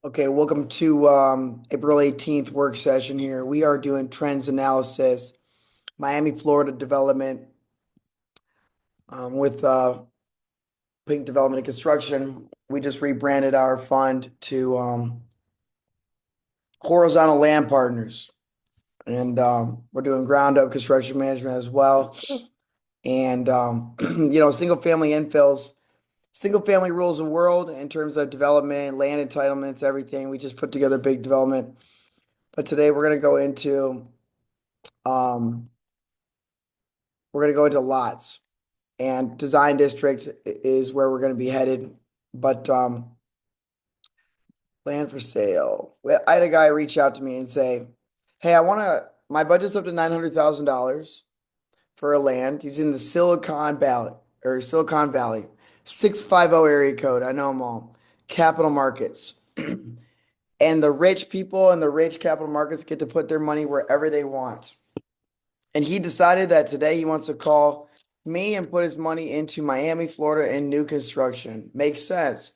Okay, welcome to April 18th work session here. We are doing trends analysis, Miami, Florida development with Pink Development and Construction. We just rebranded our fund to Horizontal Land Partners, and we're doing ground up construction management as well. And single family infills, single family rules the world in terms of development, land entitlements, everything. We just put together big development. But today um, we're going to go into lots, and design district is where we're going to be headed. But land for sale. I had a guy reach out to me and say, "Hey, my budget's up to $900,000 for a land. He's in the Silicon Valley, 650 area code. I know them all. Capital markets." And the rich people and the rich capital markets get to put their money wherever they want. And he decided that today he wants to call me and put his money into Miami, Florida, and new construction. Makes sense.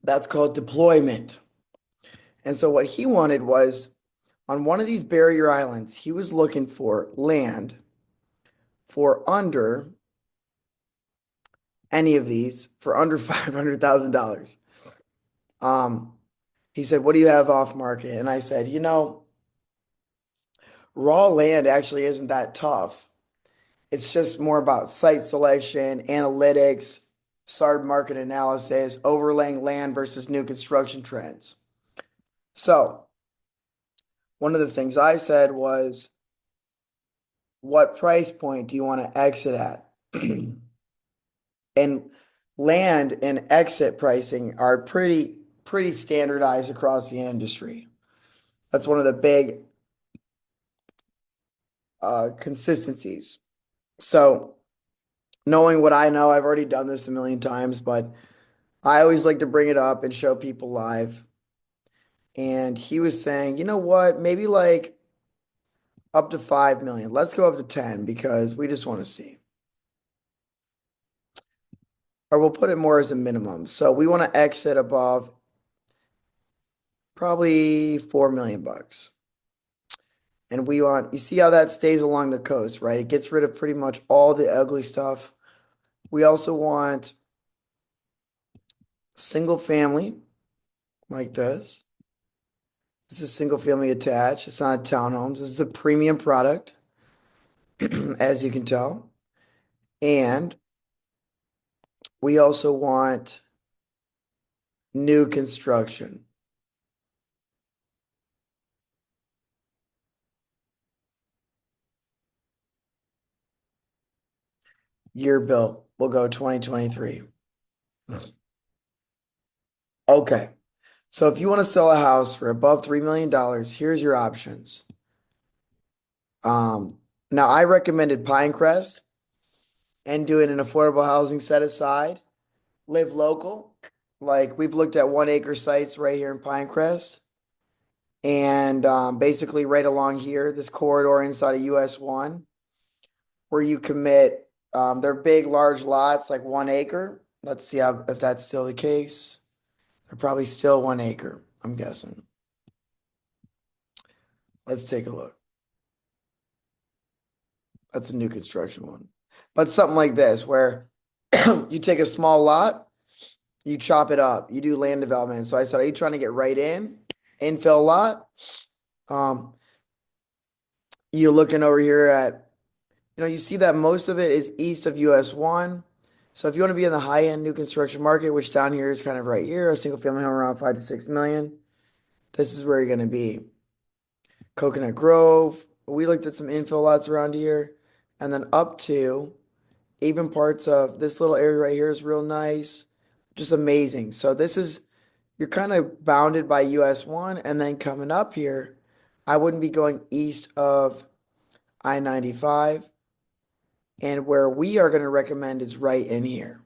That's called deployment. And so what he wanted was on one of these barrier islands, he was looking for land for under any of these for under $500,000. Um, he said, "What do you have off market?" And I said, raw land actually isn't that tough. It's just more about site selection, analytics, SARB market analysis, overlaying land versus new construction trends. So, one of the things I said was, what price point do you want to exit at? And land and exit pricing are pretty standardized across the industry. That's one of the big consistencies. So, knowing what I know, I've already done this a million times, but I always like to bring it up and show people live. And he was saying, you know what, maybe like up to 5 million. Let's go up to 10 because we just want to see. Or we'll put it more as a minimum. So we want to exit above probably 4 million bucks. And you see how that stays along the coast, right? It gets rid of pretty much all the ugly stuff. We also want single family like this. This is single family attached. It's not a townhomes. This is a premium product, as you can tell. And we also want new construction. Year built. We'll go 2023. Okay. So if you want to sell a house for above $3 million, here's your options. Now I recommended Pinecrest and doing an affordable housing set aside. Live local. Like we've looked at 1 acre sites right here in Pinecrest. And basically right along here, this corridor inside of US 1, where you commit, they're big, large lots, like 1 acre. Let's see if that's still the case. They're probably still 1 acre, I'm guessing. Let's take a look. That's a new construction one. But something like this, where you take a small lot, you chop it up, you do land development. So I said, are you trying to get right in? Infill lot? Um, you're looking over here at, you see that most of it is east of US 1. So if you want to be in the high end new construction market, which down here is kind of right here, a single family home around 5 to 6 million, this is where you're going to be. Coconut Grove. We looked at some infill lots around here, and then up to even parts of this little area right here is real nice, just amazing. So you're kind of bounded by US 1, and then coming up here, I wouldn't be going east of I-95, and where we are going to recommend is right in here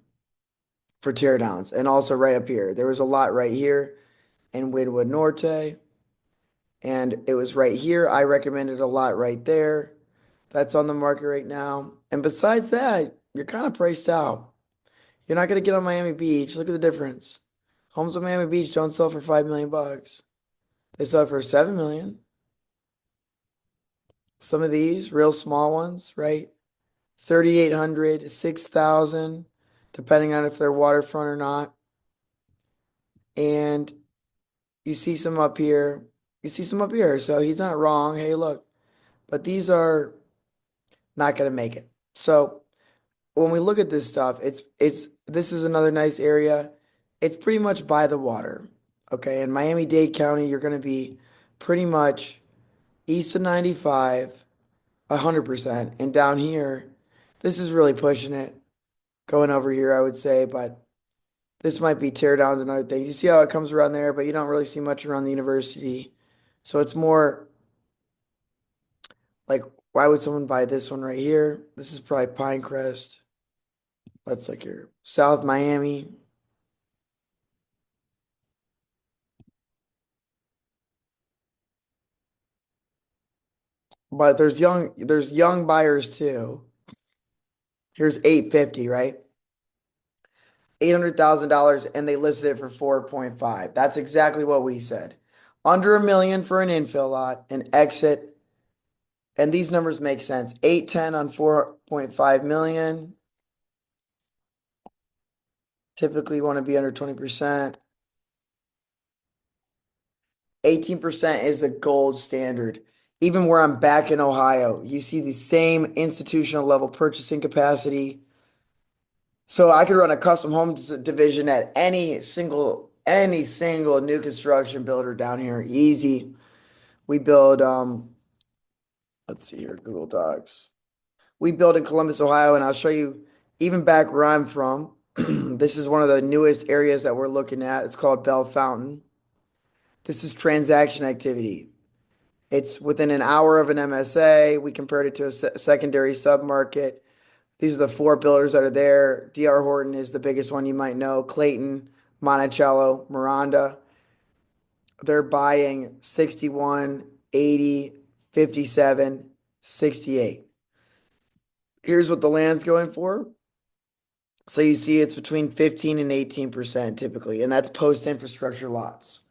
for teardowns, and also right up here. There was a lot right here in Wynwood Norte, and it was right here. I recommended a lot right there. That's on the market right now. And besides that, you're kind of priced out. You're not going to get on Miami Beach. Look at the difference. Homes on Miami Beach don't sell for 5 million bucks. They sell for 7 million. Some of these real small ones, right? 3,800, 6,000, depending on if they're waterfront or not. And you see some up here. You see some up here. So he's not wrong. Hey, look, but these are not going to make it. So when we look at this stuff, this is another nice area. It's pretty much by the water. Okay, in Miami-Dade County, you're going to be pretty much east of 95, 100%. And down here, this is really pushing it. Going over here, I would say, but this might be tear downs and other things. You see how it comes around there, but you don't really see much around the university. So it's more like, why would someone buy this one right here? This is probably Pinecrest. Let's look here. South Miami. But there's young buyers too. Here's 850, right? $800,000 and they listed it for 4.5. That's exactly what we said. Under a million for an infill lot, an exit, and these numbers make sense. 810 on 4.5 million. Typically want to be under 20%. 18% is the gold standard. Even where I'm back in Ohio, you see the same institutional level purchasing capacity. So I could run a custom home division at any single new construction builder down here. Easy. We build let's see here, Google Docs. We build in Columbus, Ohio, and I'll show you even back where I'm from. This is one of the newest areas that we're looking at. It's called Bell Fountain. This is transaction activity. It's within an hour of an MSA. We compared it to a secondary submarket. These are the four builders that are there. D.R. Horton is the biggest one you might know. Clayton, Monticello, Miranda. They're buying 61, 80, 57, 68. Here's what the land's going for. So you see it's between 15 and 18% typically, and that's post-infrastructure lots.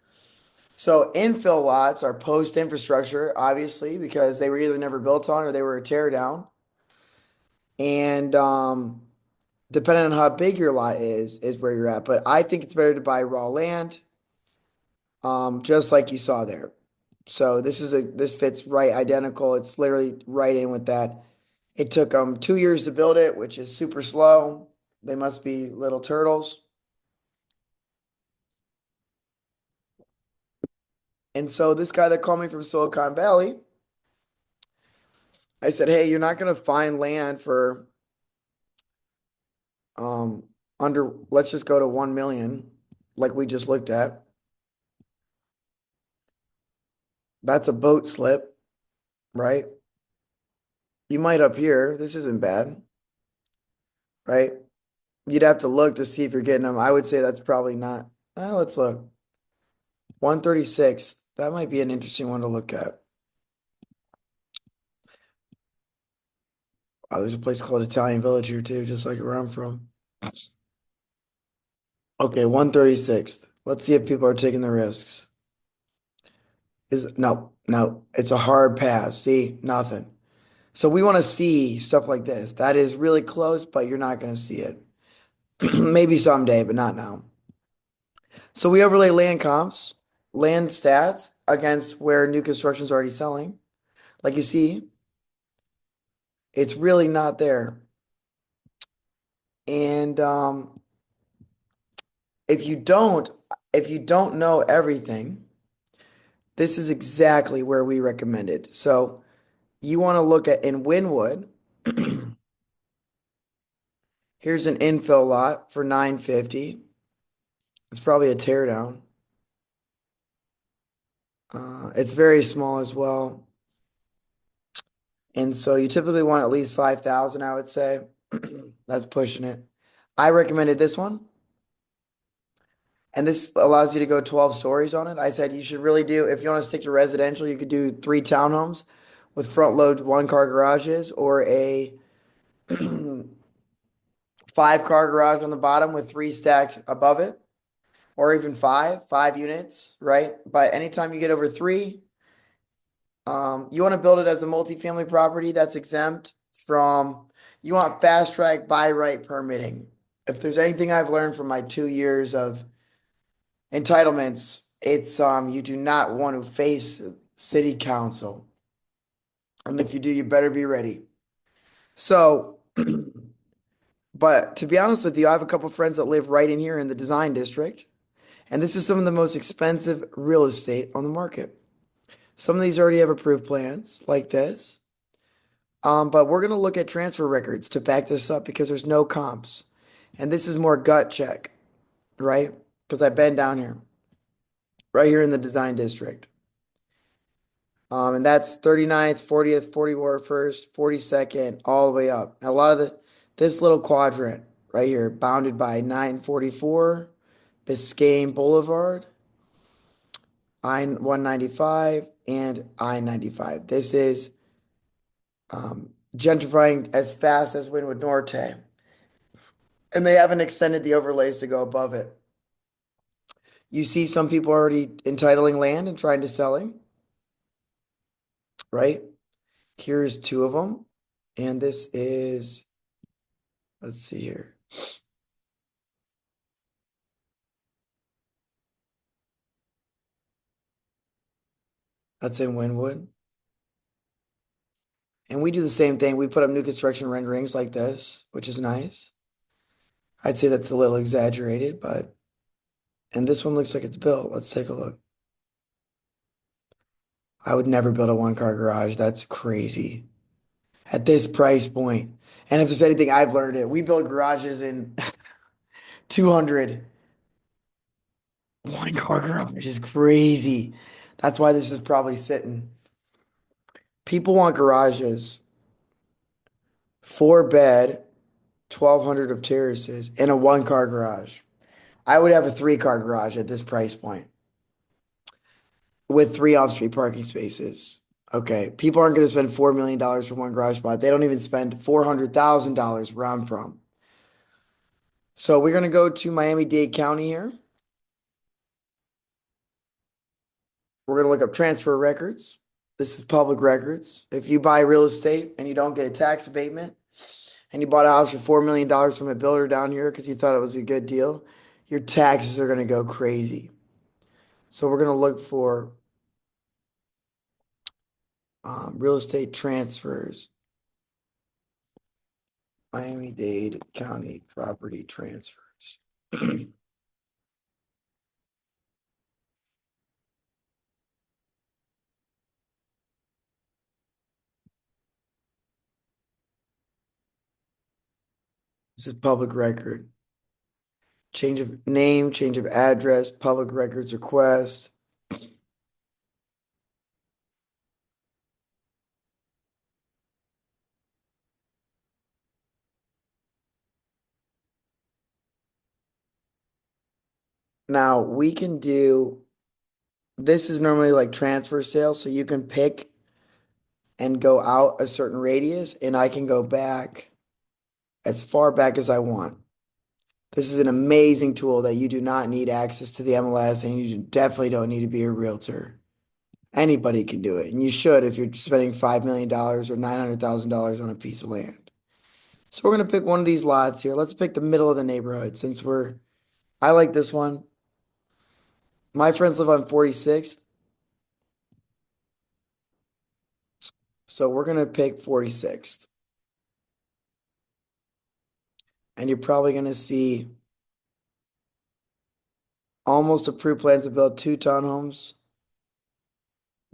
So infill lots are post-infrastructure, obviously, because they were either never built on or they were a tear down. And depending on how big your lot is where you're at. But I think it's better to buy raw land, just like you saw there. So this fits right identical. It's literally right in with that. It took them 2 years to build it, which is super slow. They must be little turtles. And so this guy that called me from Silicon Valley, I said, hey, you're not gonna find land for um under, let's just go to 1 million, like we just looked at. That's a boat slip, right? You might up here. This isn't bad, right? You'd have to look to see if you're getting them. I would say that's probably not. Let's look. 136. That might be an interesting one to look at. Oh, there's a place called Italian Village here too, just like where I'm from. Okay, 136th. Let's see if people are taking the risks. No, it's a hard pass. See, nothing. So we want to see stuff like this. That is really close, but you're not going to see it. Maybe someday, but not now. So we overlay land comps, land stats against where new construction is already selling. Like you see, it's really not there. And if you don't, if you don't know everything, this is exactly where we recommend it. So you want to look at in Wynwood. Here's an infill lot for 950. It's probably a tear down. It's very small as well. And so you typically want at least 5,000, I would say. That's pushing it. I recommended this one. And this allows you to go 12 stories on it. I said you should really do, if you want to stick to residential, you could do 3 townhomes with front load 1-car garages or a 5-car garage on the bottom with 3 stacked above it. or even five units, right? But anytime you get over three, you want to build it as a multifamily property that's exempt from, you want fast track by right permitting. If there's anything I've learned from my 2 years of entitlements, it's you do not want to face city council. And if you do, you better be ready. So, but to be honest with you, I have a couple friends that live right in here in the design district, and this is some of the most expensive real estate on the market. Some of these already have approved plans like this. But we're going to look at transfer records to back this up because there's no comps. And this is more gut check, right? Because I've been down here, right here in the design district. And that's 39th, 40th, 41st, 42nd, all the way up. And a lot of this little quadrant right here, bounded by 944 Biscayne Boulevard, I-195, and I-95. This is gentrifying as fast as Wynwood Norte. And they haven't extended the overlays to go above it. You see some people already entitling land and trying to selling, right? Here's two of them. And this is, let's see here. That's in Wynwood. And we do the same thing. We put up new construction renderings like this, which is nice. I'd say that's a little exaggerated, but, and this one looks like it's built. Let's take a look. I would never build a one-car garage. That's crazy. At this price point. And if there's anything I've learned it, we build garages in 200. One-car garage is crazy. That's why this is probably sitting. People want garages, 4 bed, 1,200 of terraces, and a one-car garage. I would have a three-car garage at this price point with 3 off-street parking spaces. Okay, people aren't going to spend $4 million for one garage spot. They don't even spend $400,000 where I'm from. So we're going to go to Miami-Dade County here. We're going to look up transfer records. This is public records. If you buy real estate and you don't get a tax abatement, and you bought a house for $4 million from a builder down here because you thought it was a good deal, your taxes are going to go crazy. So we're going to look for real estate transfers. Miami-Dade County property transfers. This is public record. Change of name, change of address, public records request. Now we can do, this is normally like transfer sales, so you can pick and go out a certain radius, and I can go back as far back as I want. This is an amazing tool that you do not need access to the MLS, and you definitely don't need to be a realtor. Anybody can do it, and you should if you're spending $5 million or $900,000 on a piece of land. So we're gonna pick one of these lots here. Let's pick the middle of the neighborhood since I like this one. My friends live on 46th. So we're gonna pick 46th. And you're probably gonna see almost approved plans to build 2 townhomes.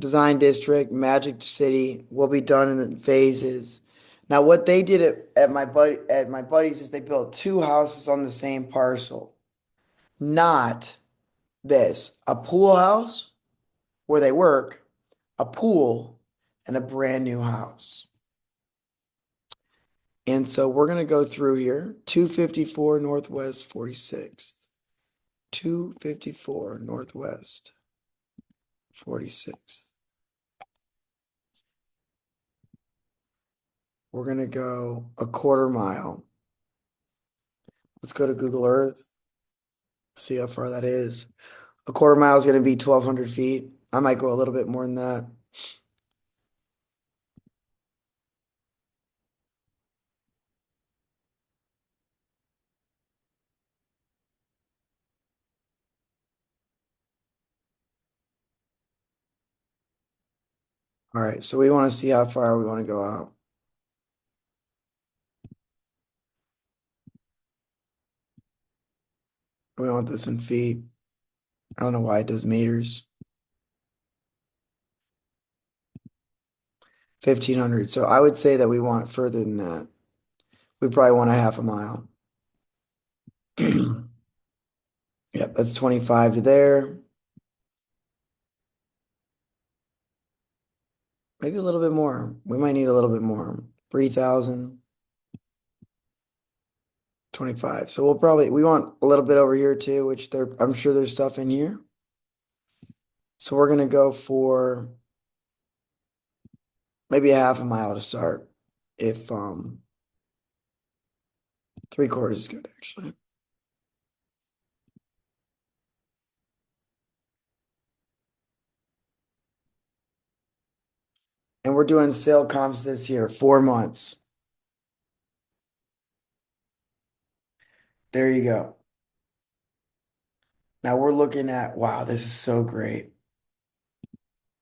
Design district, Magic City will be done in the phases. Now, what they did at my buddies is they built 2 houses on the same parcel, not this. A pool house where they work, a pool, and a brand new house. And so we're gonna go through here, 254 Northwest 46th. 254 Northwest 46th. We're gonna go a quarter mile. Let's go to Google Earth. See how far that is. A quarter mile is going to be 1,200 feet. I might go a little bit more than that. All right, so we want to see how far we want to go out. We want this in feet. I don't know why it does meters. 1,500. So I would say that we want further than that. We probably want a half a mile. Yep, that's 25 to there. Maybe a little bit more. We might need a little bit more. 3,000, 25. So we want a little bit over here too, which I'm sure there's stuff in here. So we're gonna go for maybe a half a mile to start. If 3/4 is good actually. And we're doing sale comps this year, 4 months. There you go. Now we're looking at, wow, this is so great.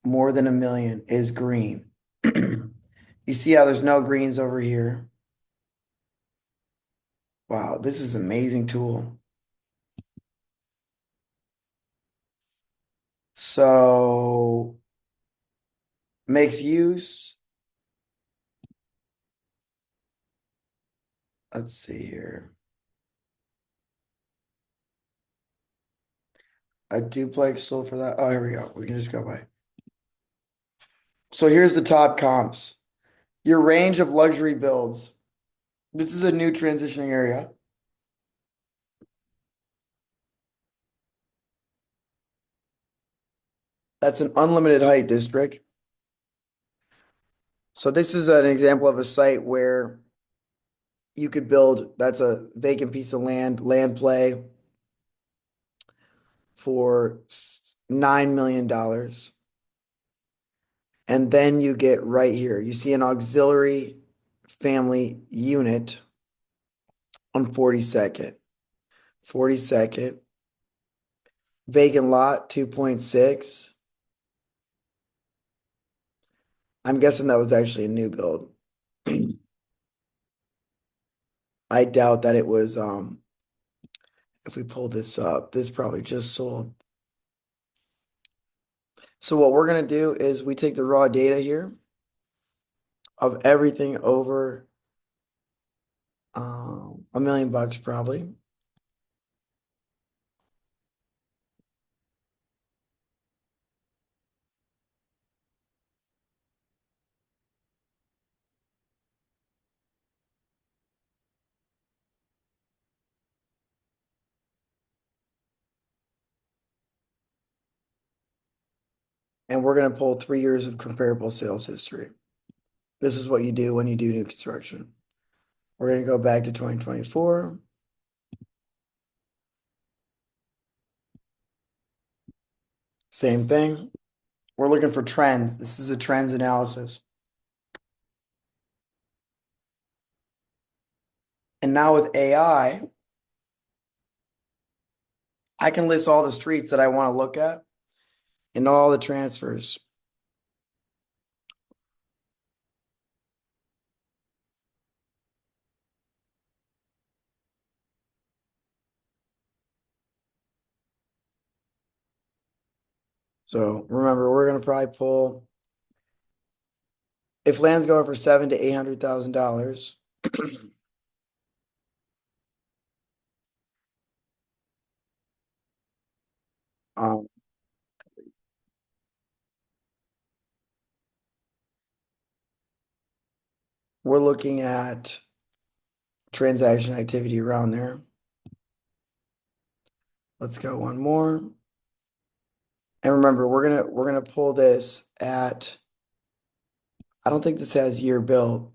More than 1 million is green. You see how there's no greens over here? Wow, this is an amazing tool. So makes use. Let's see here. A duplex sold for that. Oh, here we go. We can just go by. So here's the top comps. Your range of luxury builds. This is a new transitioning area. That's an unlimited height district. So this is an example of a site where you could build, that's a vacant piece of land play for $9 million. And then you get right here. You see an auxiliary family unit on 42nd. 42nd. Vacant lot 2.6. I'm guessing that was actually a new build. I doubt that it was if we pull this up, this probably just sold. So what we're gonna do is we take the raw data here of everything over $1 million probably. And we're gonna pull 3 years of comparable sales history. This is what you do when you do new construction. We're gonna go back to 2024. Same thing. We're looking for trends. This is a trends analysis. And now with AI, I can list all the streets that I want to look at and all the transfers. So remember, we're gonna probably pull if land's going for $700,000 to $800,000. um, we're looking at transaction activity around there. Let's go one more. And remember, we're gonna pull this at, I don't think this has year built.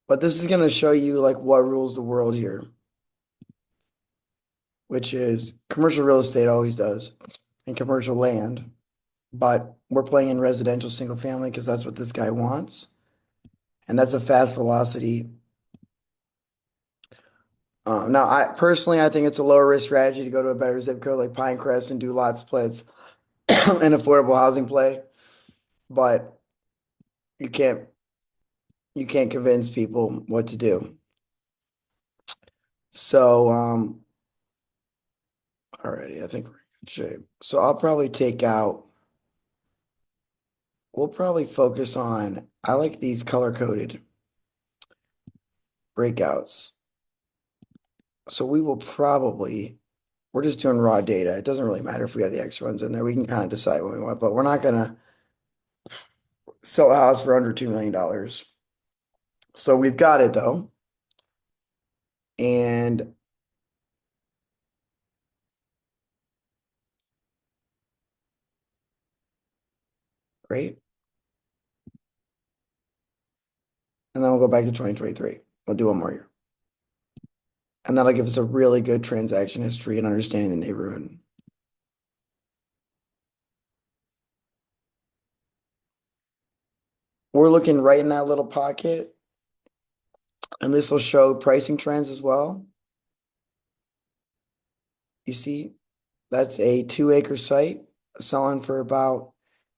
But this is going to show you like what rules the world here, which is commercial real estate always does and commercial land. But we're playing in residential single family because that's what this guy wants. And that's a fast velocity. Now, I think it's a lower risk strategy to go to a better zip code like Pinecrest and do lot splits and affordable housing play. But you can't you can't convince people what to do. So, alrighty, I think we're in good shape. So I'll probably take out. We'll probably focus on. I like these color coded breakouts. So we will probably. We're just doing raw data. It doesn't really matter if we have the X runs in there. We can kind of decide what we want, but we're not gonna sell a house for under $2 million. So we've got it though. And great. And then we'll go back to 2023. We'll do one more year. And that'll give us a really good transaction history and understanding the neighborhood. We're looking right in that little pocket. And this will show pricing trends as well. You see, that's a 2-acre site selling for about,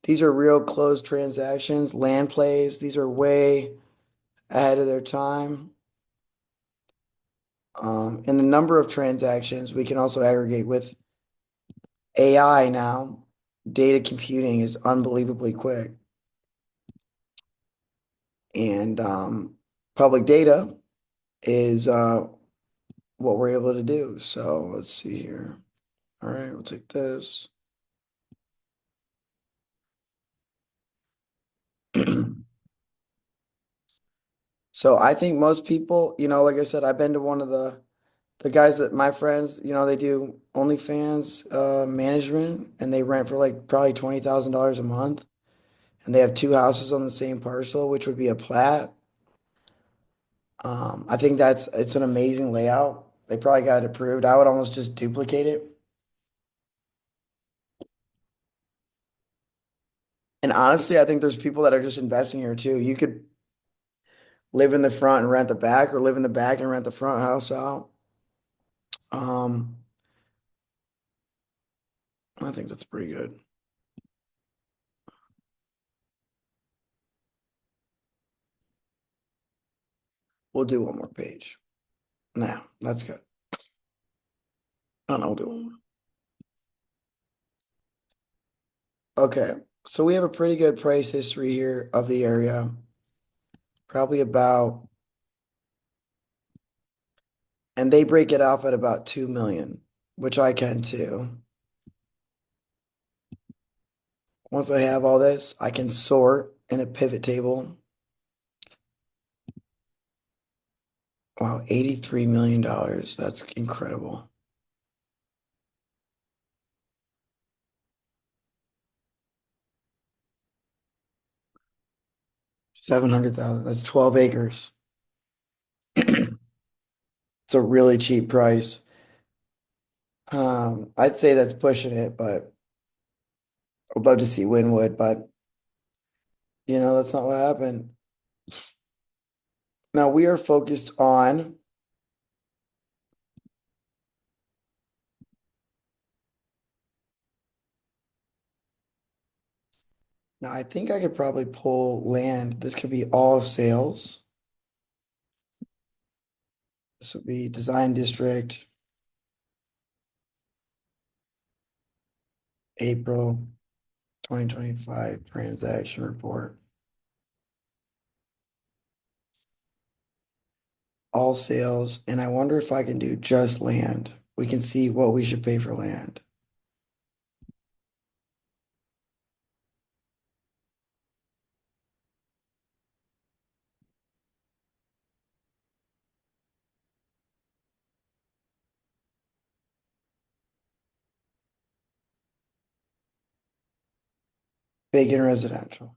these are real closed transactions, land plays. These are way ahead of their time. And the number of transactions we can also aggregate with AI now. Data computing is unbelievably quick. And public data is what we're able to do. So let's see here. All right, we'll take this. So I think most people, like I said, I've been to one of the guys that my friends, they do OnlyFans management and they rent for like probably $20,000 a month. And they have two houses on the same parcel, which would be a plat. I think it's an amazing layout. They probably got it approved. I would almost just duplicate it. And honestly, I think there's people that are just investing here too. You could live in the front and rent the back, or live in the back and rent the front house out. Um, I think that's pretty good. We'll do one more page. Now, that's good. Oh, no, we'll do one more. Okay, so we have a pretty good price history here of the area. Probably about, and they break it off at about 2 million, which I can too. Once I have all this, I can sort in a pivot table. Wow, $83 million. That's incredible. 700,000. That's 12 acres. It's a really cheap price. I'd say that's pushing it, but I'd love to see Wynwood, but that's not what happened. Now we are focused on, now I think I could probably pull land. This could be all sales. This would be design district, April 2025 transaction report. All sales, and I wonder if I can do just land. We can see what we should pay for land. Vacant residential.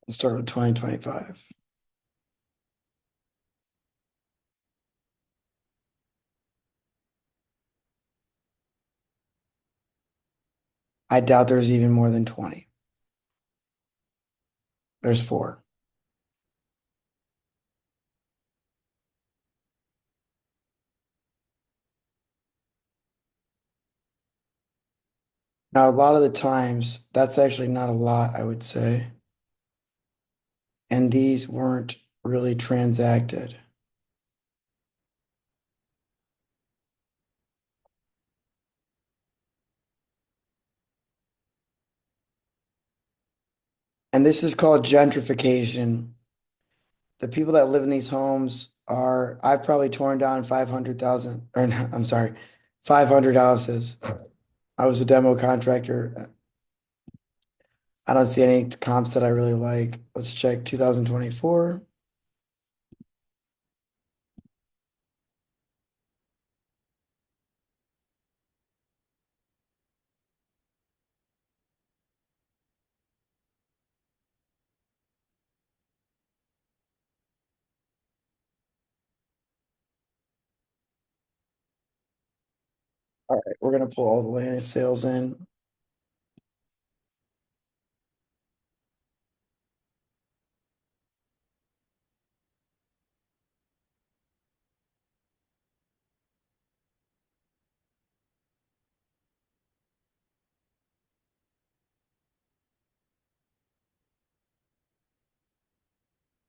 We'll start with 2025. I doubt there's even more than 20. There's four. Now, a lot of the times, that's actually not a lot, I would say. And these weren't really transacted. And this is called gentrification. The people that live in these homes are, I've probably torn down 500,000, or no, I'm sorry, 500 houses. I was a demo contractor. I don't see any comps that I really like. Let's check 2024. All right, we're gonna pull all the land sales in.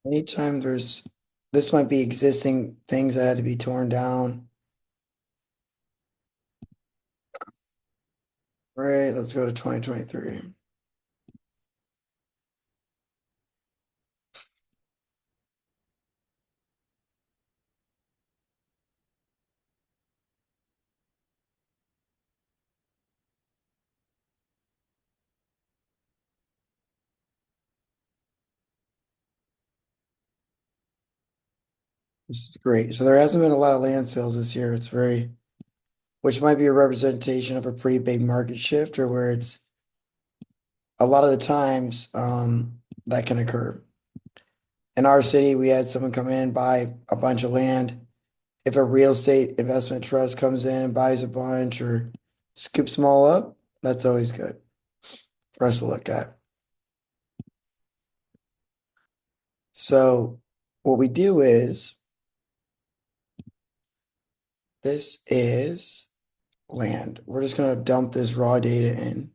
Anytime there's, this might be existing things that had to be torn down. Right, let's go to 2023. This is great. So there hasn't been a lot of land sales this year. It's very, which might be a representation of a pretty big market shift or where it's a lot of the times that can occur. In our city, we had someone come in, buy a bunch of land. If a real estate investment trust comes in and buys a bunch or scoops them all up, that's always good for us to look at. So what we do is this is land. We're just going to dump this raw data in.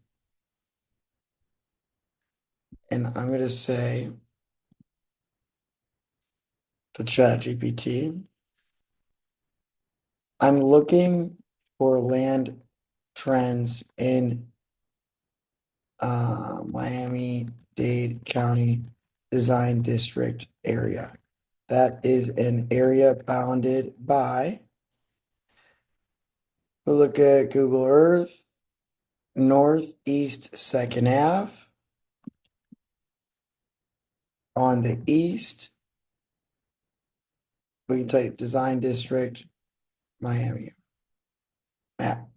And I'm going to say to ChatGPT, I'm looking for land trends in Miami-Dade County Design District area. That is an area bounded by, we'll look at Google Earth, Northeast 2nd Ave. On the east, we can type Design District, Miami map.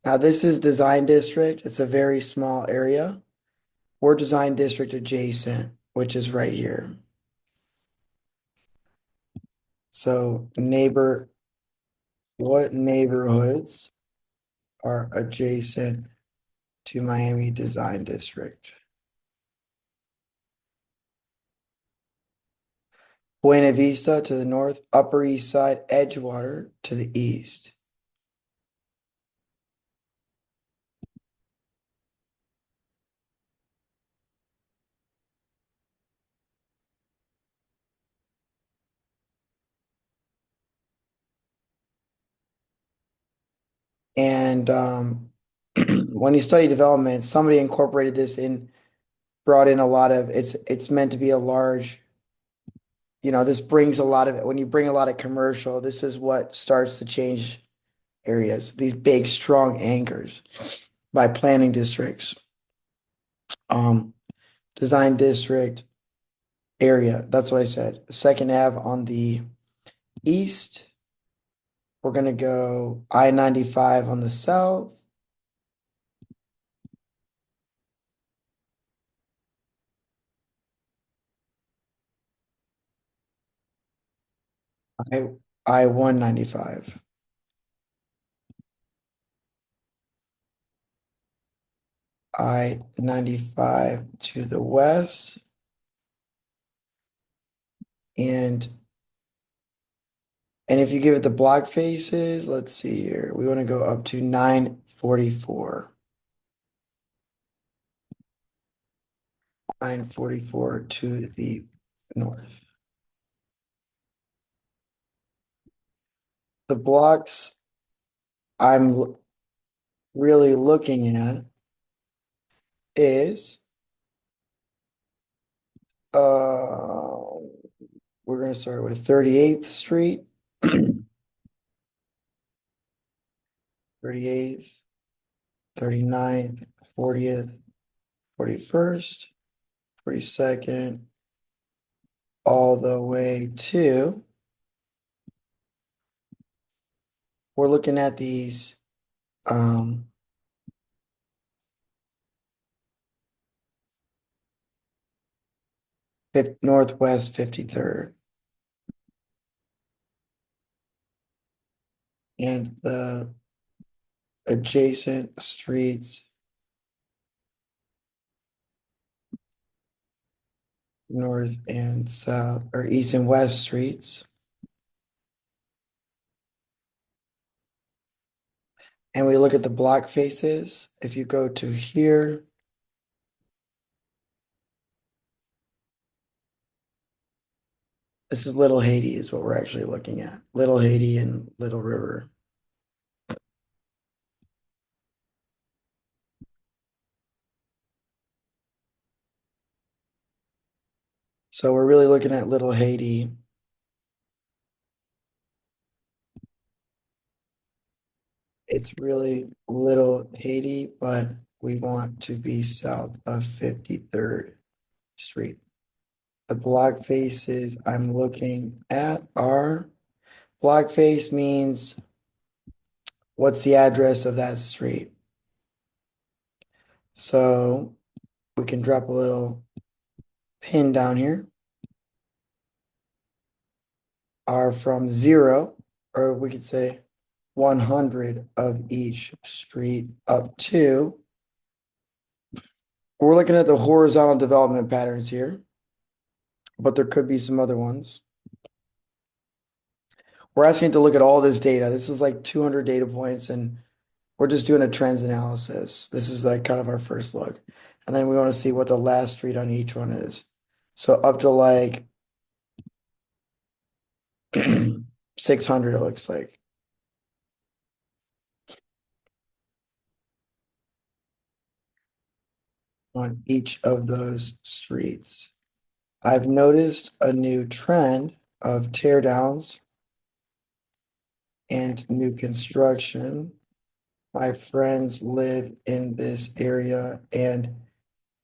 Now this is Design District. It's a very small area. We're Design District adjacent, which is right here. So what neighborhoods are adjacent to Miami Design District? Buena Vista to the north, Upper East Side, Edgewater to the east. And when you study development, somebody incorporated this in, brought in a lot of, it's meant to be a large, this brings a lot of, when you bring a lot of commercial, this is what starts to change areas, these big, strong anchors by planning districts. Um, Design district area, that's what I said. Second Ave on the east. We're gonna go I-95 on the south. I-195. I-95 to the west. And if you give it the block faces, let's see here. We want to go up to 944. 944 to the north. The blocks I'm really looking at is we're going to start with 38th Street, 38th, 39th, 40th, 41st, 42nd, all the way to, we're looking at these Northwest 53rd. And the adjacent streets north and south, or east and west streets. And we look at the block faces. If you go to here, this is Little Haiti is what we're actually looking at. Little Haiti and Little River. So we're really looking at Little Haiti. It's really Little Haiti, but we want to be south of 53rd Street. The block faces I'm looking at are, block face means what's the address of that street? So we can drop a little pin down here. Are from 0, or we could say 100 of each street up to, we're looking at the horizontal development patterns here, but there could be some other ones. We're asking to look at all this data. This is like 200 data points, and we're just doing a trends analysis. This is like kind of our first look. And then we want to see what the last street on each one is. So up to like 600, it looks like. On each of those streets. I've noticed a new trend of teardowns and new construction. My friends live in this area and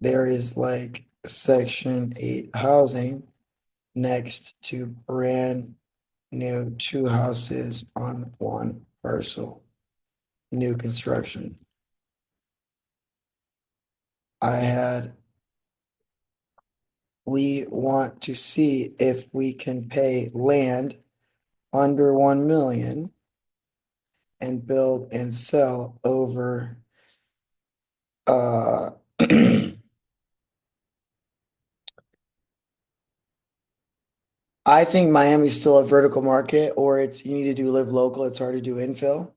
there is like Section 8 housing next to brand new 2 houses on 1 parcel. New construction. We want to see if we can pay land under 1 million and build and sell over I think Miami's still a vertical market, or it's you need to do live local, it's hard to do infill.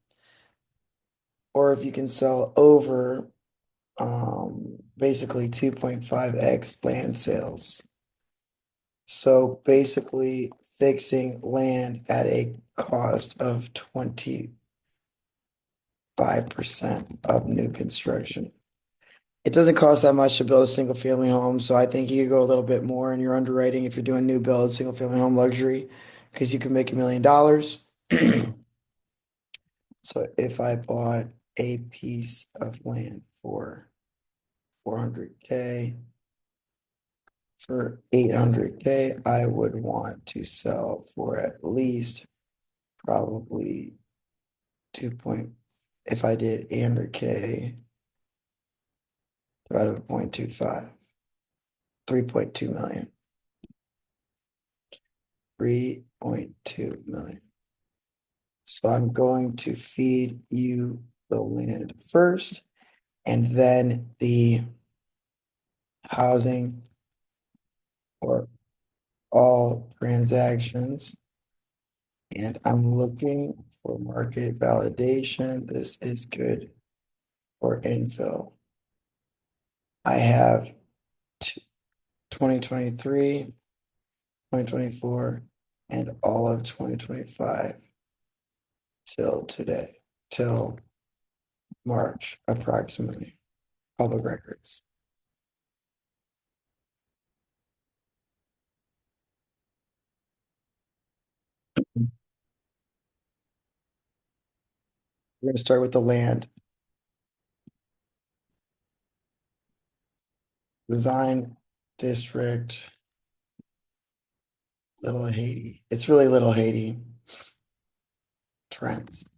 Or if you can sell over basically 2.5x land sales. So basically fixing land at a cost of 25% of new construction. It doesn't cost that much to build a single family home, so I think you could go a little bit more in your underwriting if you're doing new build, single family home luxury, because you can make $1 million. So if I bought a piece of land for 400K, for 800K, I would want to sell for at least probably 2 point, if I did 800K, divided by 0.25, 3.2 million. 3.2 million. So I'm going to feed you the land first, and then the housing for all transactions. And I'm looking for market validation. This is good for infill. I have 2023, 2024, and all of 2025 till today, till March approximately, public records. We're gonna start with the land. Design district, Little Haiti. It's really Little Haiti. Trends.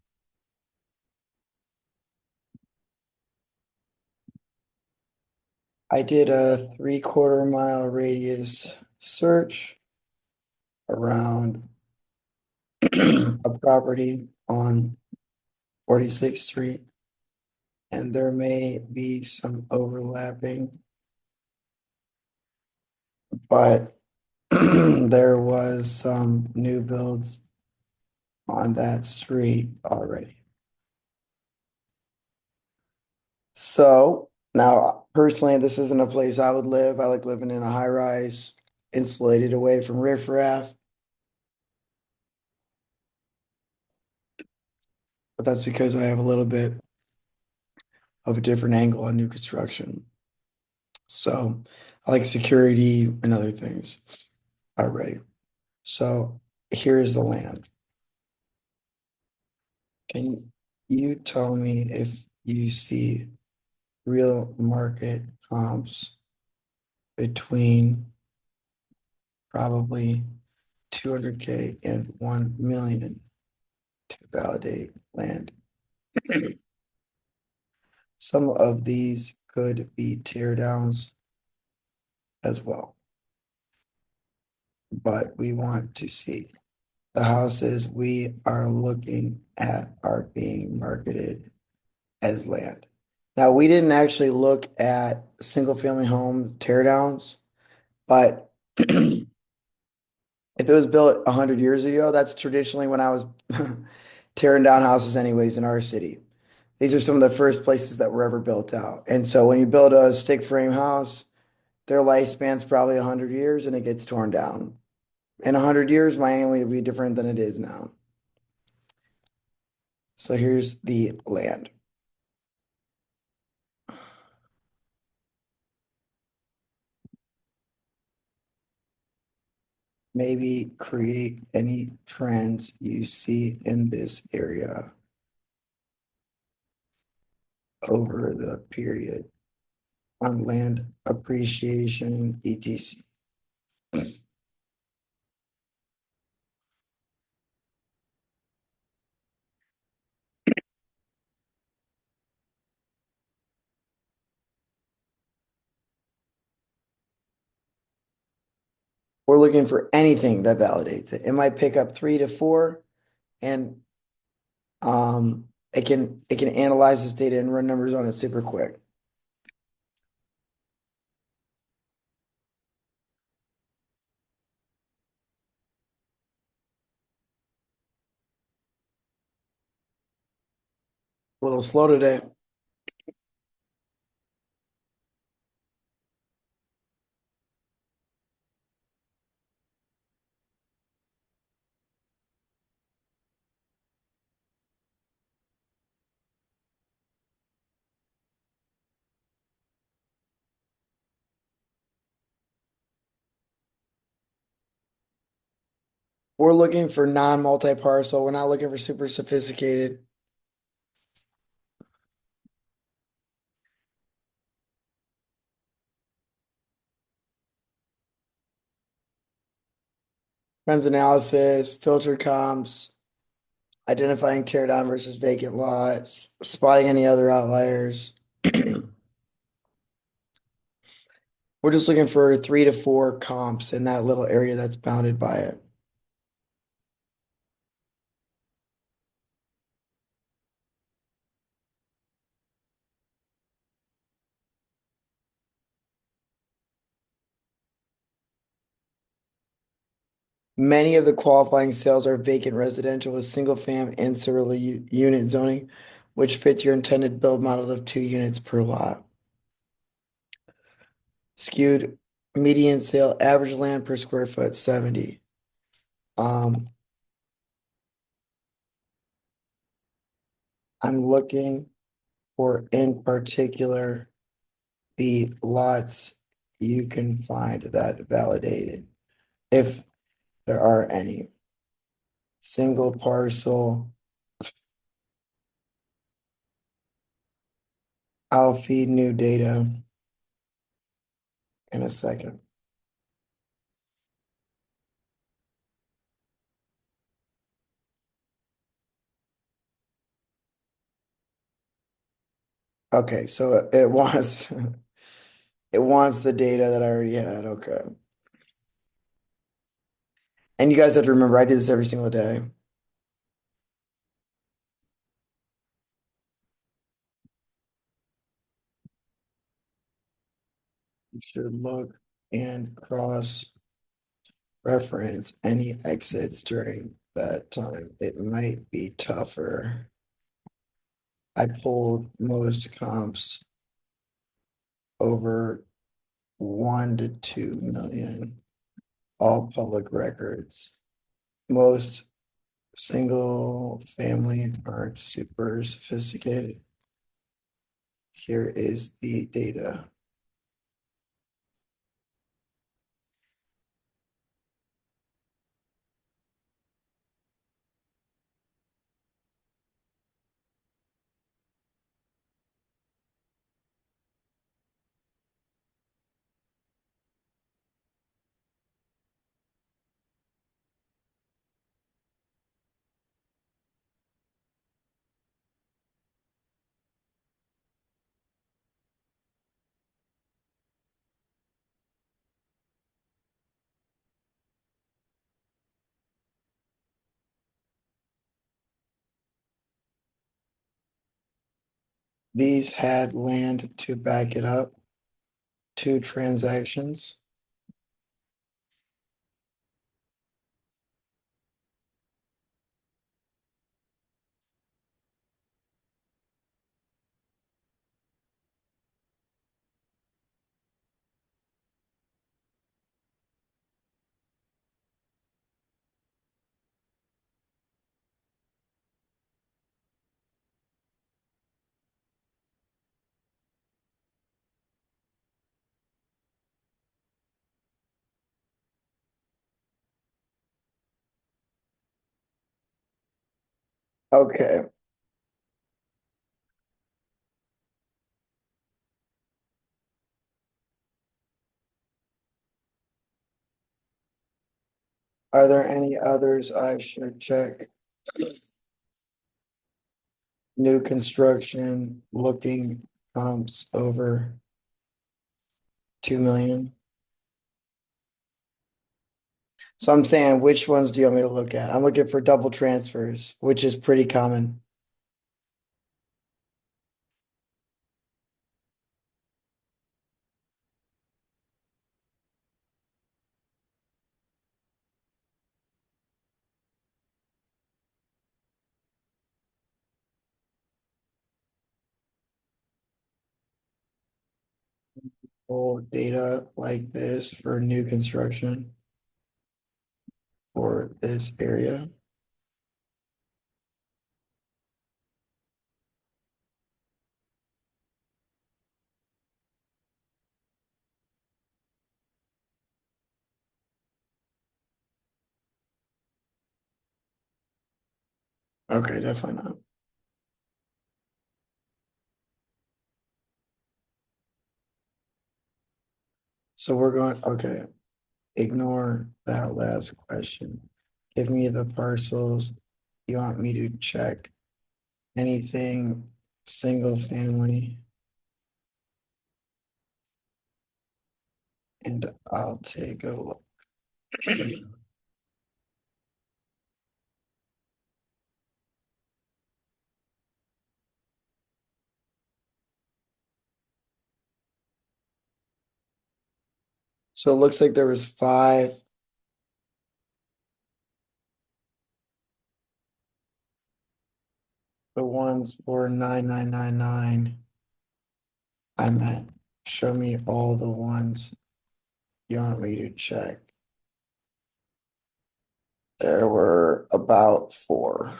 I did a 3/4 mile radius search around a property on 46th Street, and there may be some overlapping, but there was some new builds on that street already. So now, personally, this isn't a place I would live. I like living in a high rise, insulated away from riffraff. But that's because I have a little bit of a different angle on new construction. So I like security and other things already. So here's the land. Can you tell me if you see real market comps between probably 200K and 1 million to validate land? Some of these could be tear downs as well, but we want to see the houses we are looking at are being marketed as land. Now, we didn't actually look at single family home tear downs, but if it was built 100 years ago, that's traditionally when I was tearing down houses anyways in our city. These are some of the first places that were ever built out. And so when you build a stick frame house, their lifespan's probably 100 years and it gets torn down. In 100 years, Miami will be different than it is now. So here's the land. Maybe create any trends you see in this area over the period on land appreciation, etc. We're looking for anything that validates it. It might pick up 3 to 4 and it can analyze this data and run numbers on it super quick. A little slow today. We're looking for non-multi-parcel. We're not looking for super sophisticated. Trends analysis, filtered comps, identifying tear down versus vacant lots, spotting any other outliers. We're just looking for 3 to 4 comps in that little area that's bounded by it. Many of the qualifying sales are vacant residential with single fam and single unit zoning, which fits your intended build model of 2 units per lot. Skewed median sale, average land per square foot, 70. Um, I'm looking for in particular the lots you can find that validated, if there are any. Single parcel. I'll feed new data in a second. Okay, so it wants it wants the data that I already had. Okay. And you guys have to remember I do this every single day. You should look and cross reference any exits during that time. It might be tougher. I pulled most comps over 1 to 2 million, all public records. Most single family aren't super sophisticated. Here is the data. These had land to back it up. 2 transactions. Okay. Are there any others I should check? New construction, looking comps over 2 million. So I'm saying, which ones do you want me to look at? I'm looking for double transfers, which is pretty common. Pull data like this for new construction for this area. Okay, definitely not. So we're going, okay, ignore that last question. Give me the parcels you want me to check. Anything single family, and I'll take a look. So it looks like there was 5 ones for 9999. I meant, show me all the ones you want me to check. There were about four.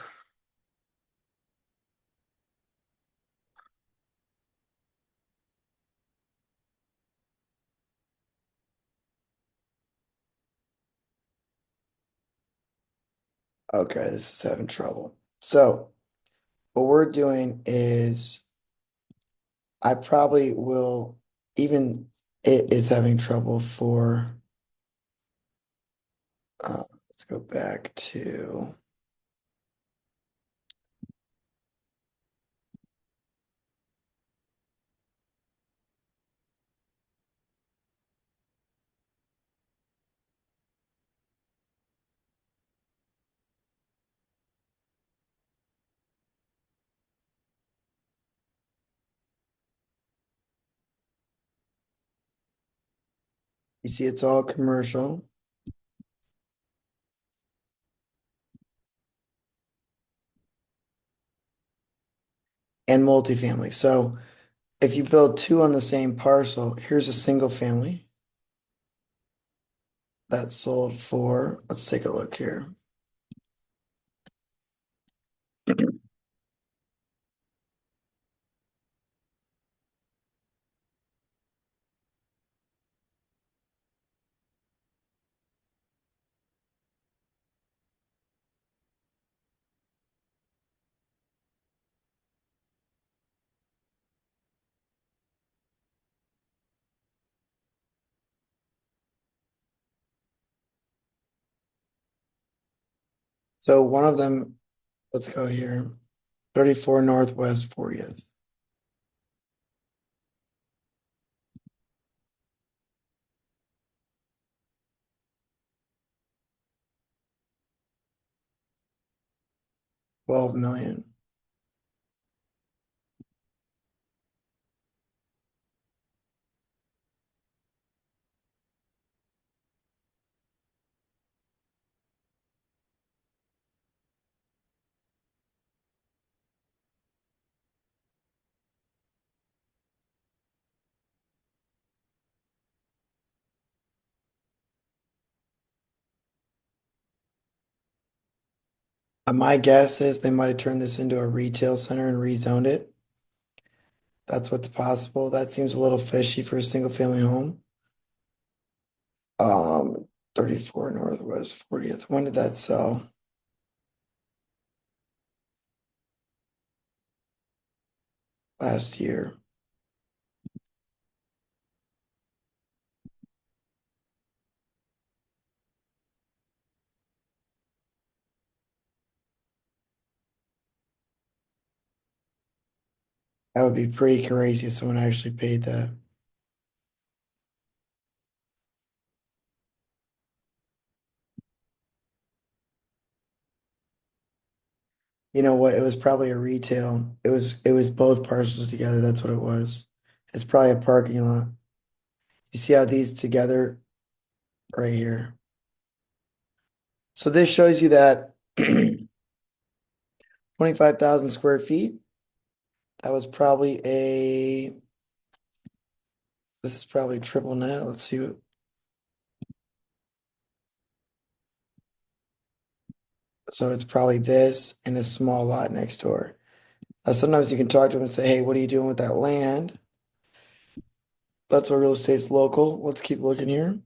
Okay, this is having trouble. So what we're doing is I probably will, even it is having trouble for, let's go back to, you see it's all commercial and multifamily. So if you build two on the same parcel, here's a single family that sold for, let's take a look here. So one of them, let's go here, 34 Northwest 40th. $12 million. My guess is they might have turned this into a retail center and rezoned it. That's what's possible. That seems a little fishy for a single family home. 34 Northwest 40th. When did that sell? Last year. That would be pretty crazy if someone actually paid that. You know what? It was probably a retail. It was both parcels together. That's what it was. It's probably a parking lot. You see how these together right here. So this shows you that 25,000 square feet. That was probably this is probably triple net. Let's see what, so it's probably this and a small lot next door. Now, sometimes you can talk to them and say, hey, what are you doing with that land? That's why real estate's local. Let's keep looking here.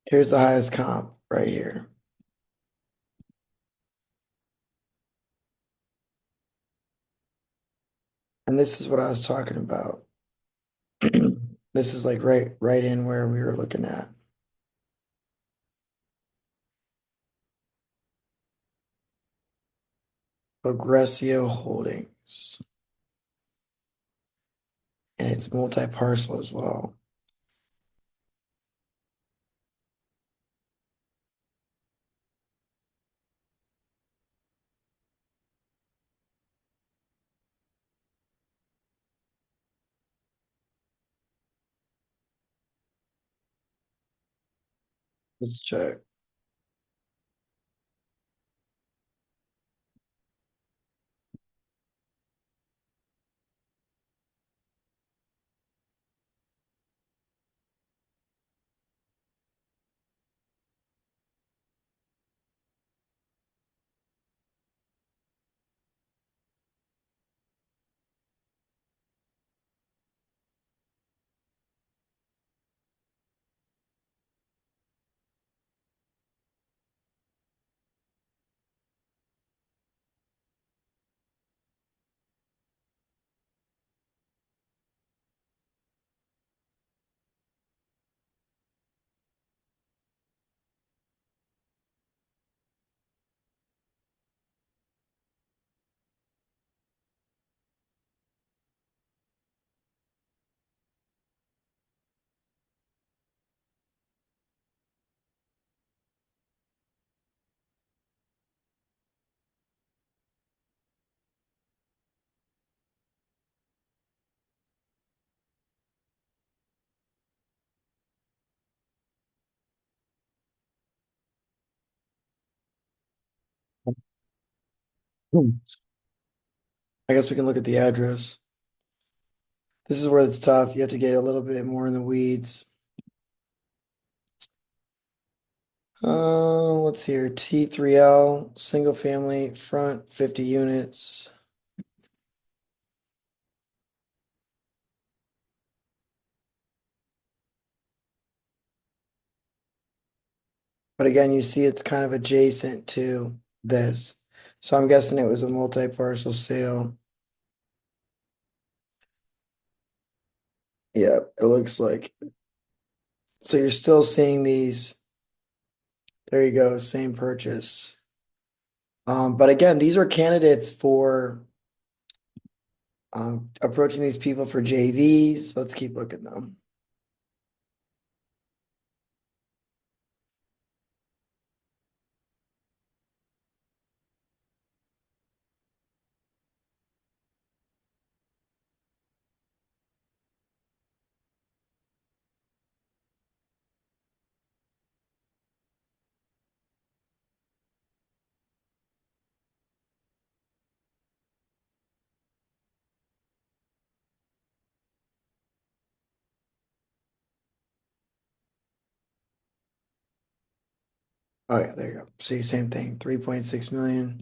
Here's the highest comp right here. And this is what I was talking about. This is like right in where we were looking at. Progressio Holdings. And it's multi-parcel as well. Let's check. Hmm. I guess we can look at the address. This is where it's tough. You have to get a little bit more in the weeds. What's here? T3L, single family, front, 50 units. But again, you see it's kind of adjacent to this. So I'm guessing it was a multi-parcel sale. Yeah, it looks like. So you're still seeing these. There you go, same purchase. But again, these are candidates for approaching these people for JVs. Let's keep looking though. Oh yeah, there you go. See, same thing, 3.6 million.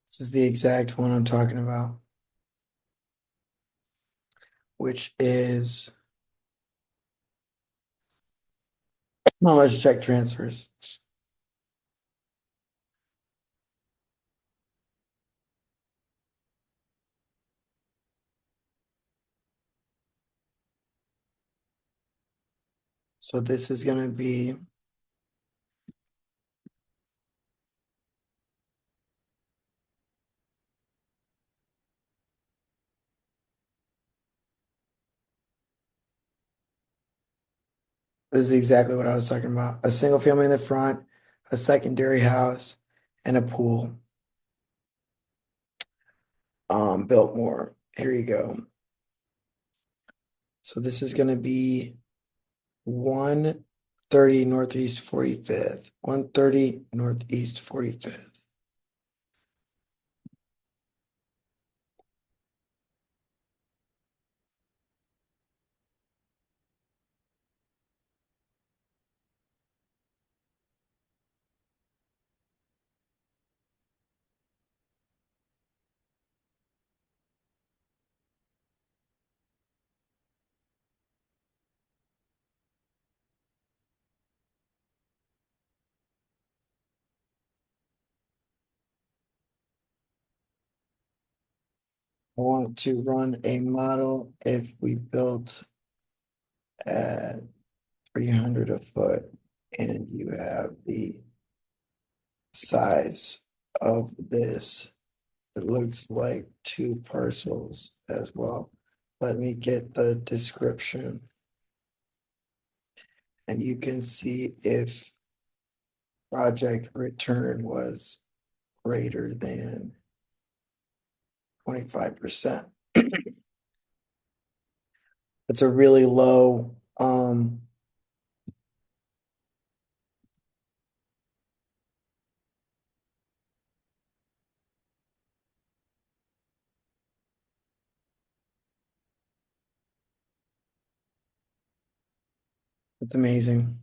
This is the exact one I'm talking about, which is how much check transfers. So this is gonna be, this is exactly what I was talking about. A single family in the front, a secondary house, and a pool. Built more. Here you go. So this is gonna be 130 Northeast 45th. 130 Northeast 45th. I want to run a model if we built at 300 a foot and you have the size of this. It looks like two parcels as well. Let me get the description. And you can see if project return was greater than 25%. It's a really low, it's amazing.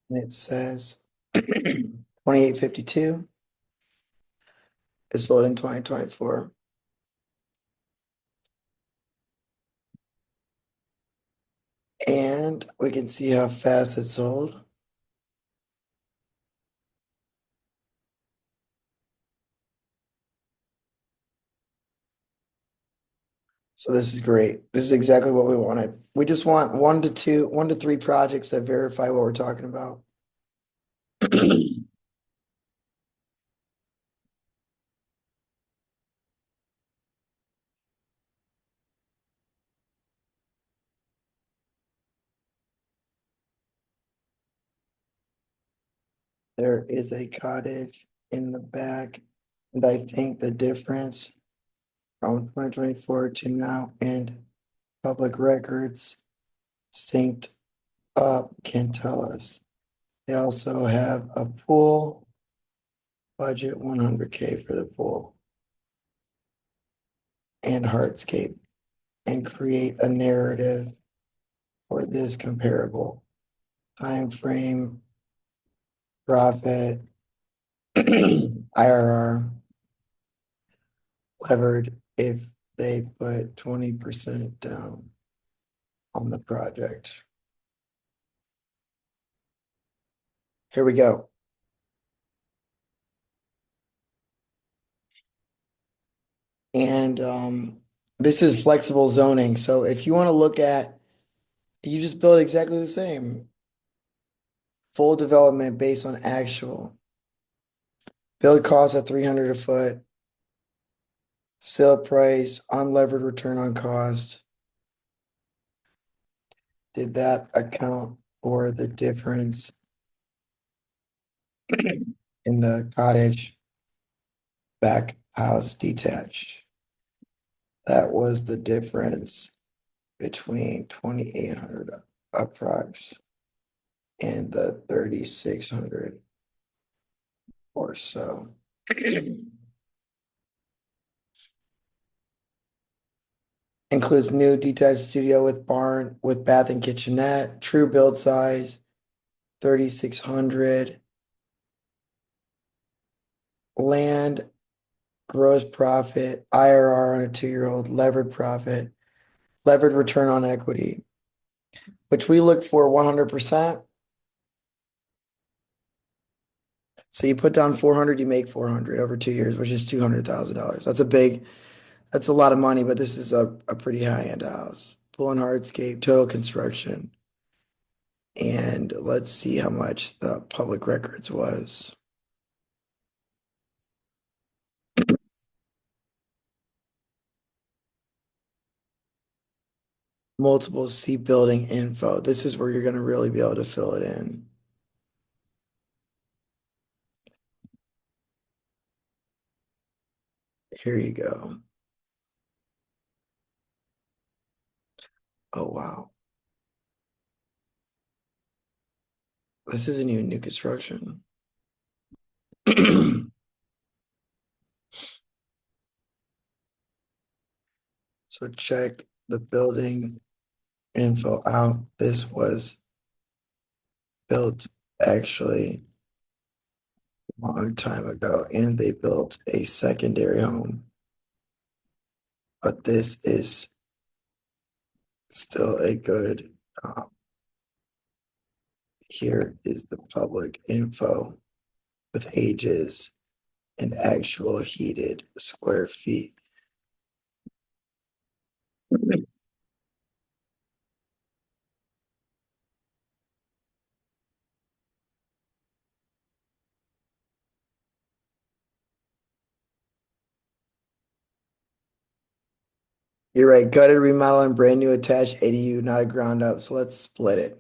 And it says 2852 is sold in 2024. And we can see how fast it sold. So this is great. This is exactly what we wanted. We just want 1 to 3 projects that verify what we're talking about. There is a cottage in the back, and I think the difference from 2024 to now and public records synced up can tell us. They also have a pool, budget 100K for the pool, and hardscape, and create a narrative for this comparable time frame, profit, IRR, levered if they put 20% down on the project. Here we go. And this is flexible zoning. So if you want to look at, you just build exactly the same. Full development based on actual. Build cost at 300 a foot. Sale price, unlevered return on cost. Did that account for the difference in the cottage back house detached? That was the difference between 2,800 approx and the 3,600 or so. Includes new detached studio with barn with bath and kitchenette, true build size, 3,600. Land, gross profit, IRR on a 2-year-old, levered profit, levered return on equity, which we look for 100%. So you put down 400, you make 400 over 2 years, which is $200,000. That's a lot of money, but this is a pretty high-end house. Pool and hardscape, total construction. And let's see how much the public records was. Multiple C building info. This is where you're going to really be able to fill it in. Here you go. Oh, wow. This isn't even new construction. So check the building info out. This was built actually a long time ago, and they built a secondary home. But this is still a good, here is the public info. with ages and actual heated square feet. You're right. Gutted, remodel, and brand new attached ADU, not a ground up. So let's split it.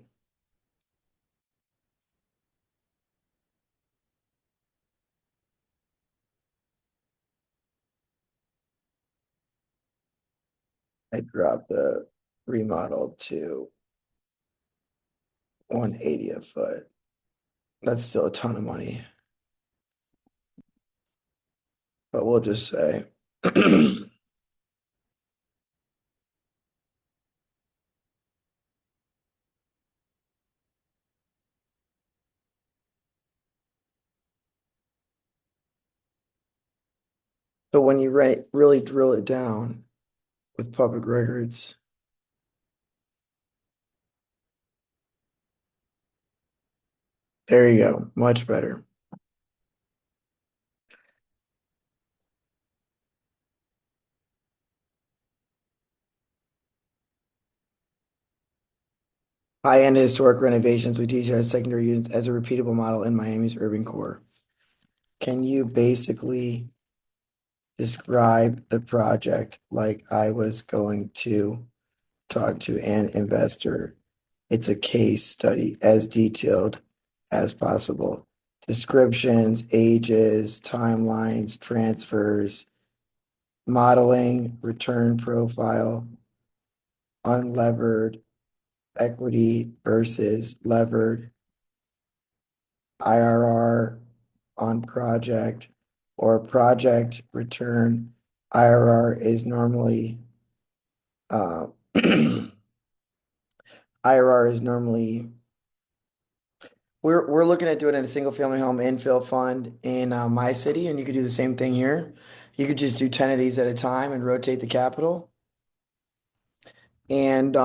I dropped the remodel to 180 a foot. That's still a ton of money. But we'll just say so when you really drill it down with public records, there you go. Much better. High-end historic renovations, we teach as secondary units as a repeatable model in Miami's urban core. Can you basically describe the project like I was going to talk to an investor? It's a case study as detailed as possible. Descriptions, ages, timelines, transfers, modeling, return profile, unlevered equity versus levered, IRR on project or project return. IRR is normally IRR is normally we're looking at doing it in a single family home infill fund in my city, and you could do the same thing here. You could just do 10 of these at a time and rotate the capital. And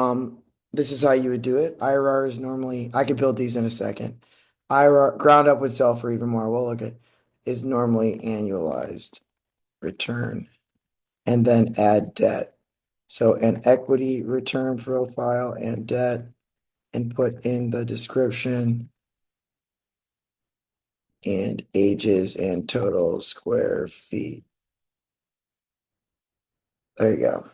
this is how you would do it. IRR is normally, I could build these in a second. IRR, ground up would sell for even more. We'll look at, is normally annualized return and then add debt. So an equity return profile and debt and put in the description and ages and total square feet. There you go.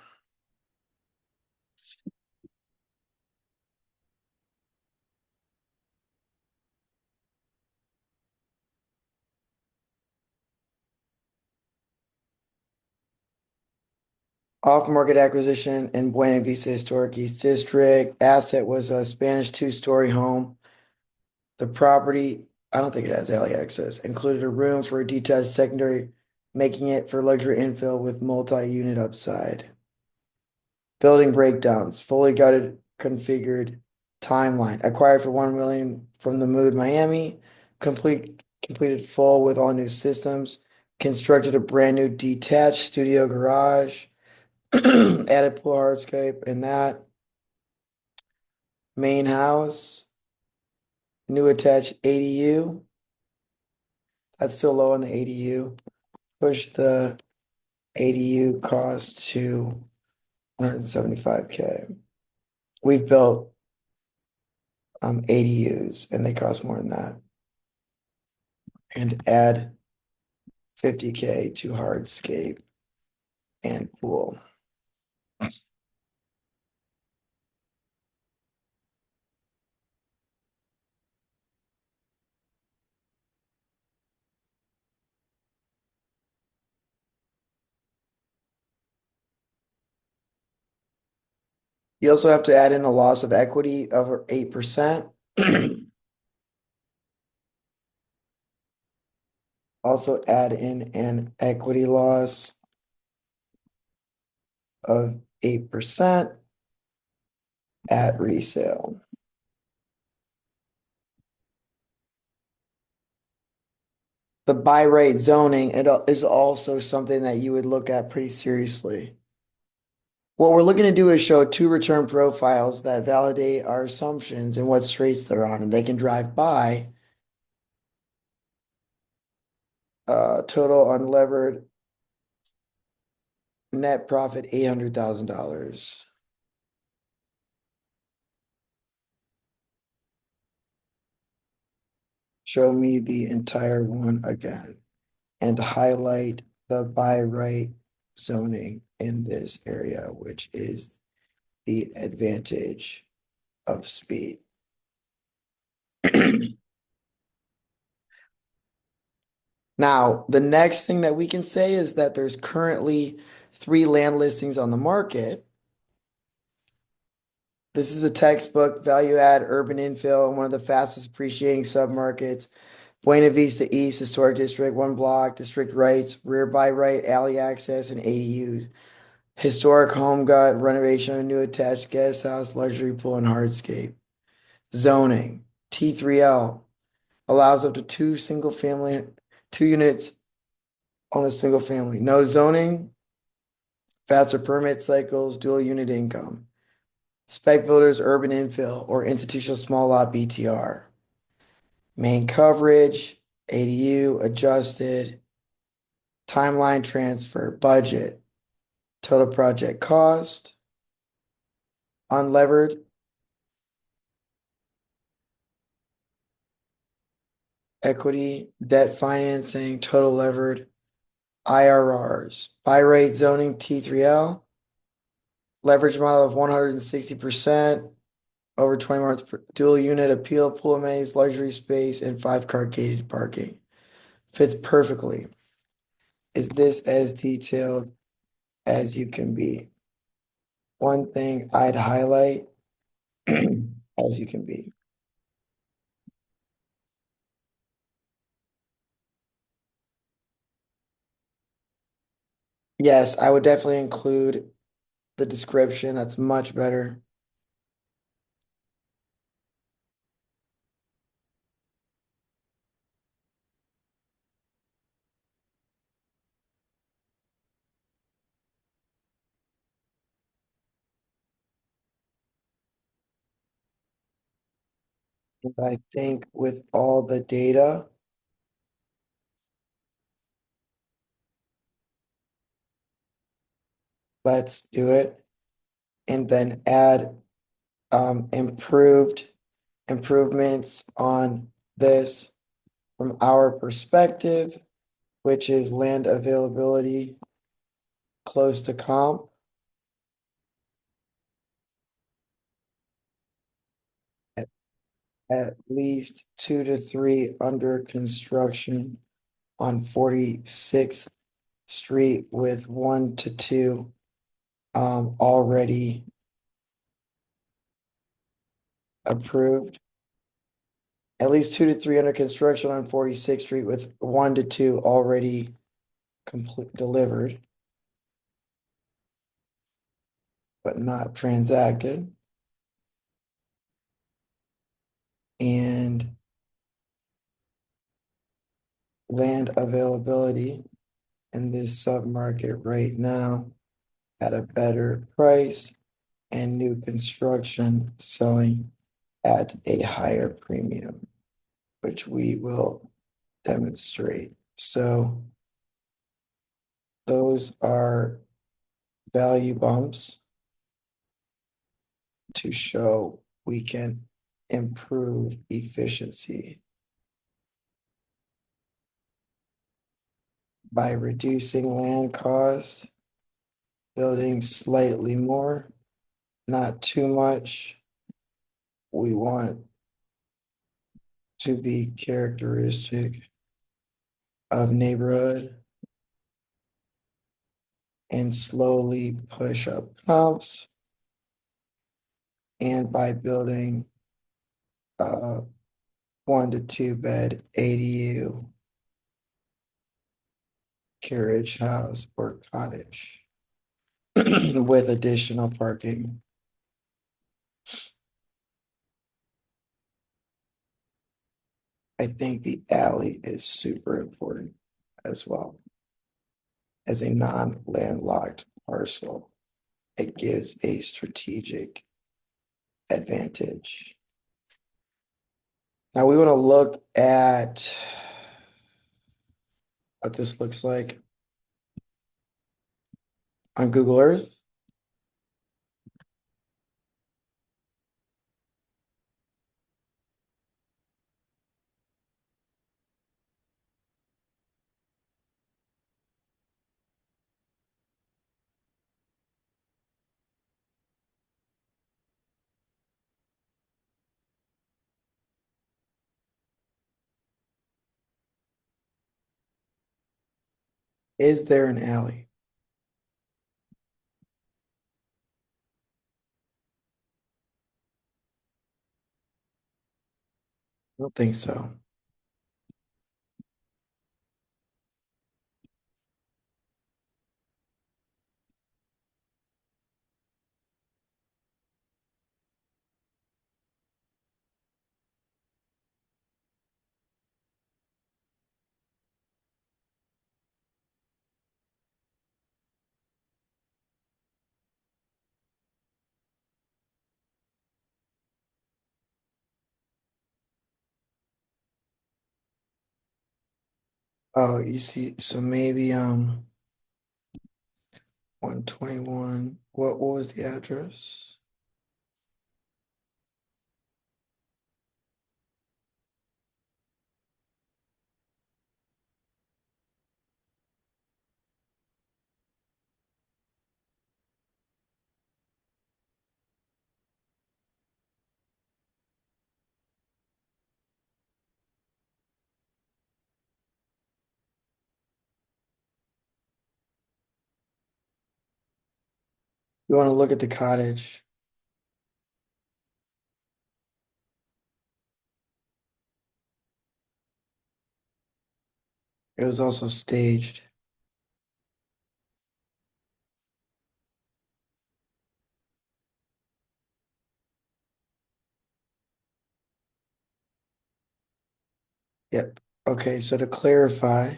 Off-market acquisition in Buena Vista Historic East District. Asset was a Spanish two-story home. The property, I don't think it has alley access, included a room for a detached secondary, making it for luxury infill with multi-unit upside. Building breakdowns, fully gutted, configured, timeline. Acquired for 1 million from the Mood Miami. Completed full with all new systems. Constructed a brand new detached studio garage. Added pool hardscape in that. Main house. New attached ADU. That's still low on the ADU. Push the ADU cost to 175K. We've built ADUs and they cost more than that. And add 50K to hardscape and pool. You also have to add in a loss of equity of 8%. Also add in an equity loss of 8% at resale. The buy rate zoning is also something that you would look at pretty seriously. What we're looking to do is show two return profiles that validate our assumptions and what streets they're on, and they can drive by Total unlevered net profit $800,000. Show me the entire one again and highlight the by right zoning in this area, which is the advantage of speed. Now, the next thing that we can say is that there's currently 3 land listings on the market. This is a textbook value add urban infill in one of the fastest appreciating submarkets. Buena Vista East Historic District, 1 block, district rights, rear by right, alley access, and ADUs. Historic home gut, renovation of a new attached guest house, luxury pool, and hardscape. Zoning, T3L, allows up to 2 units on a single family. No zoning, faster permit cycles, dual unit income. Spec builders, urban infill, or institutional small lot BTR. Main coverage, ADU, adjusted, timeline transfer, budget, total project cost, unlevered, equity, debt financing, total levered, IRRs, buy rate zoning T3L, leverage model of 160%, over 20 months, dual unit appeal, pool amenities, luxury space, and 5-car gated parking. Fits perfectly. Is this as detailed as you can be? One thing I'd highlight as you can be. Yes, I would definitely include the description. That's much better. And I think with all the data, let's do it. And then add improvements on this from our perspective, which is land availability close to comp. At least 2 to 3 under construction on 46th Street with 1 to 2 already approved. At least 2 to 3 under construction on 46th Street with 1 to 2 already complete delivered, but not transacted. And land availability in this submarket right now at a better price and new construction selling at a higher premium, which we will demonstrate. So those are value bumps to show we can improve efficiency by reducing land cost, building slightly more, not too much. We want to be characteristic of neighborhood and slowly push up comps, and by building a 1 to 2 bed ADU, carriage house, or cottage with additional parking. I think the alley is super important as well. As a non-landlocked parcel, it gives a strategic advantage. Now we want to look at what this looks like on Google Earth. Is there an alley? I don't think so. Oh, you see, so maybe 121. What was the address? You want to look at the cottage. It was also staged. Yep. Okay, so to clarify,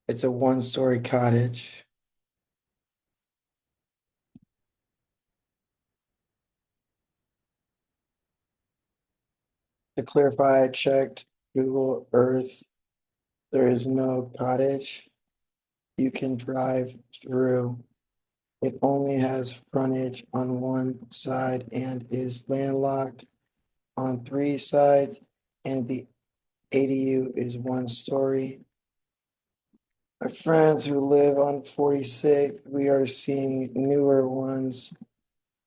it's a one-story cottage. To clarify, I checked Google Earth. There is no cottage you can drive through. It only has frontage on one side and is landlocked on three sides, and the ADU is one story. My friends who live on 46th, we are seeing newer ones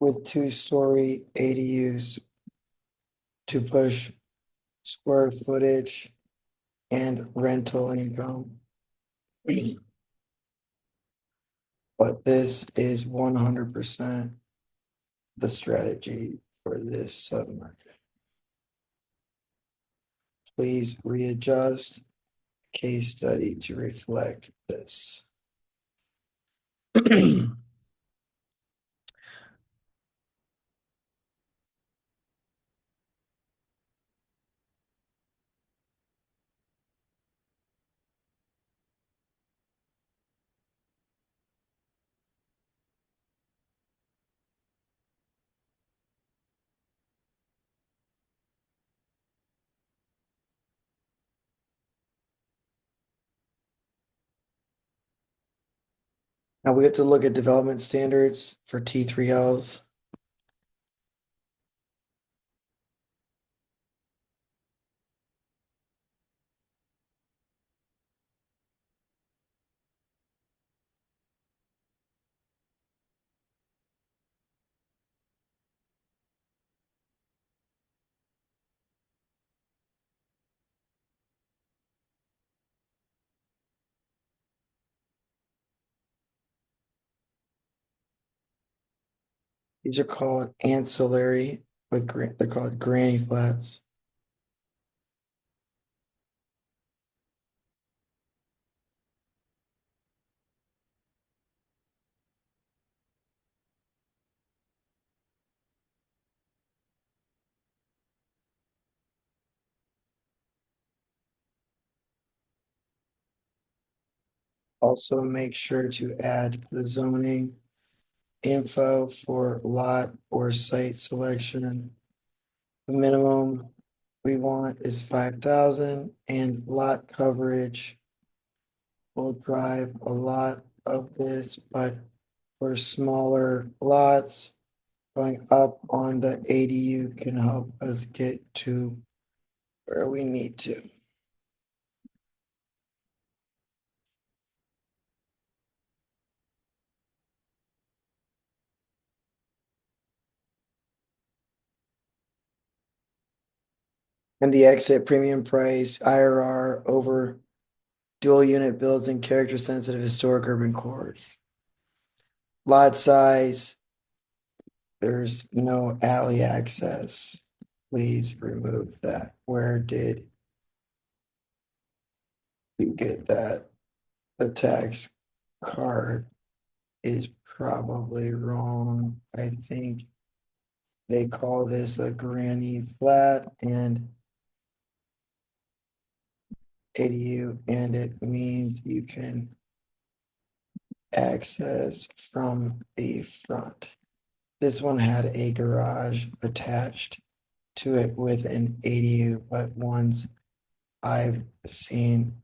with two-story ADUs to push square footage and rental income. But this is 100% the strategy for this submarket. Please readjust case study to reflect this. Now we have to look at development standards for T3Ls. These are called ancillary they're called granny flats. Also make sure to add the zoning info for lot or site selection. The minimum we want is 5,000 and lot coverage will drive a lot of this, but for smaller lots, going up on the ADU can help us get to where we need to. And the exit premium price, IRR over dual unit builds in character sensitive historic urban core. Lot size, there's no alley access. Please remove that. Where did you get that? The tax card is probably wrong. I think they call this a granny flat and ADU, and it means you can access from the front. This one had a garage attached to it with an ADU, but ones I've seen,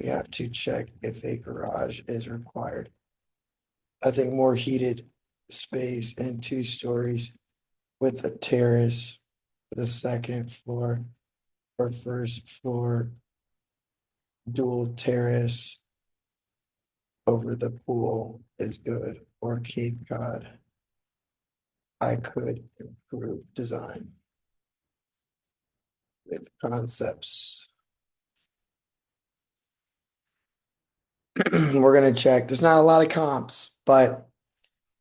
we have to check if a garage is required. I think more heated space and 2 stories with a terrace, the second floor or first floor dual terrace over the pool is good, or Cape Cod. I could improve design with concepts. We're gonna check. There's not a lot of comps, but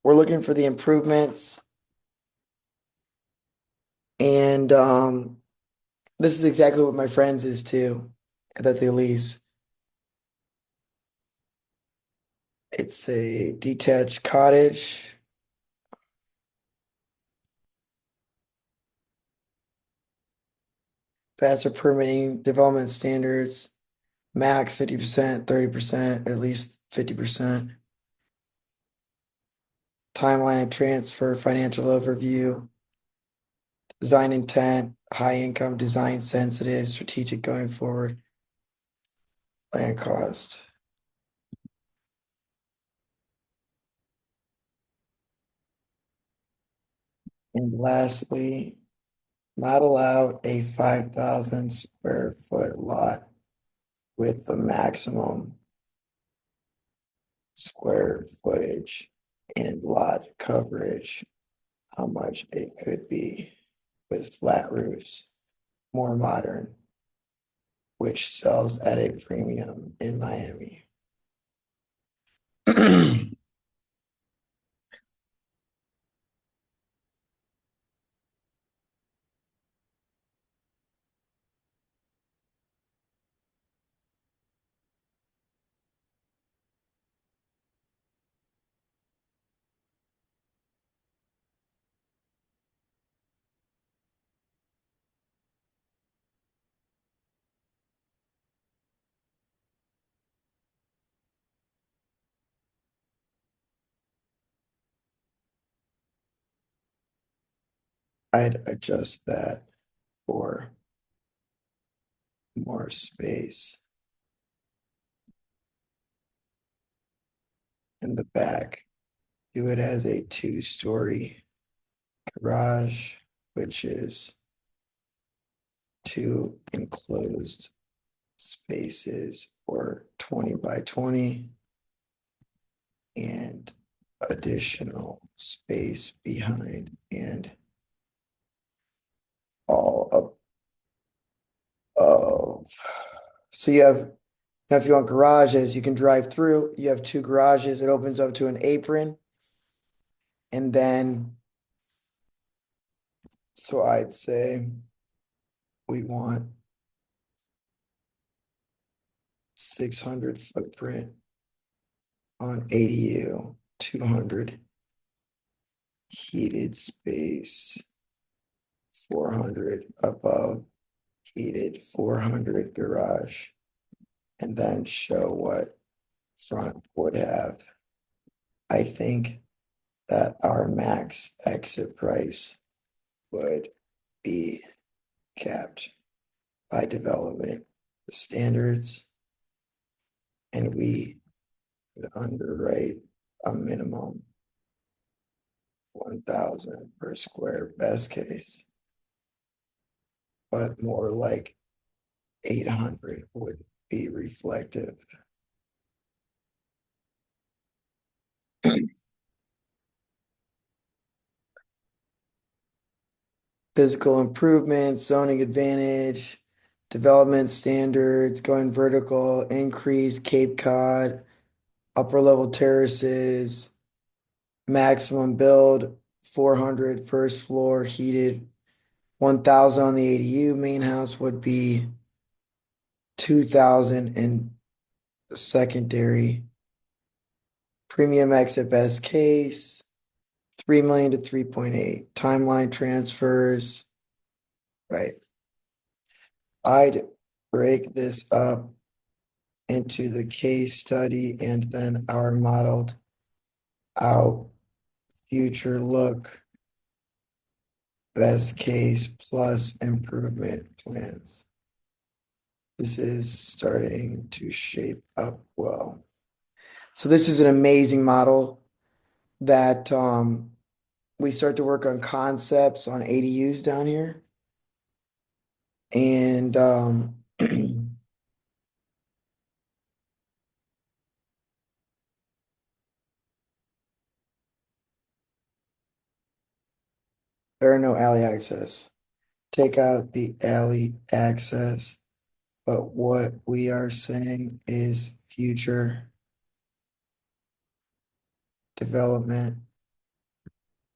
we're looking for the improvements. And this is exactly what my friends is too, that they lease. It's a detached cottage. Faster permitting, development standards, max 50%, 30%, at least 50%. Timeline and transfer, financial overview, design intent, high income, design sensitive, strategic going forward, land cost. And lastly, not allow a 5,000 square foot lot with the maximum square footage and lot coverage, how much it could be with flat roofs, more modern, which sells at a premium in Miami. I'd adjust that for more space in the back. Do it as a 2-story garage, which is 2 enclosed spaces or 20 by 20 and additional space behind and all up. Oh, so you have, now if you want garages, you can drive through. You have 2 garages. It opens up to an apron. And then, so I'd say we want 600 footprint on ADU, 200 heated space, 400 above heated, 400 garage, and then show what front would have. I think that our max exit price would be capped. by development standards, and we would underwrite a minimum 1,000 per square best case, but more like 800 would be reflective. Physical improvements, zoning advantage, development standards, going vertical, increase, Cape Cod, upper level terraces, maximum build, 400 first floor heated, 1,000 on the ADU. Main house would be 2,000 in secondary. Premium exit best case, 3 million to 3.8. Timeline transfers, right? I'd break this up into the case study and then our modeled out future look best case plus improvement plans. This is starting to shape up well. So this is an amazing model that we start to work on concepts on ADUs down here. And there are no alley access. Take out the alley access. But what we are saying is future development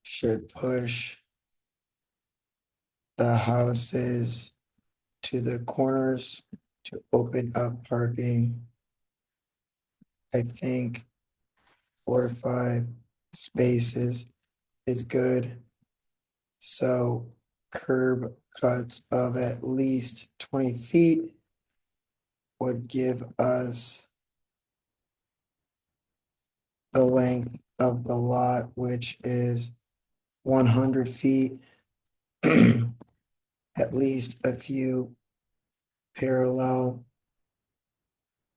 should push the houses to the corners to open up parking. I think 4 to 5 spaces is good. So curb cuts of at least 20 feet would give us the length of the lot, which is 100 feet. At least a few parallel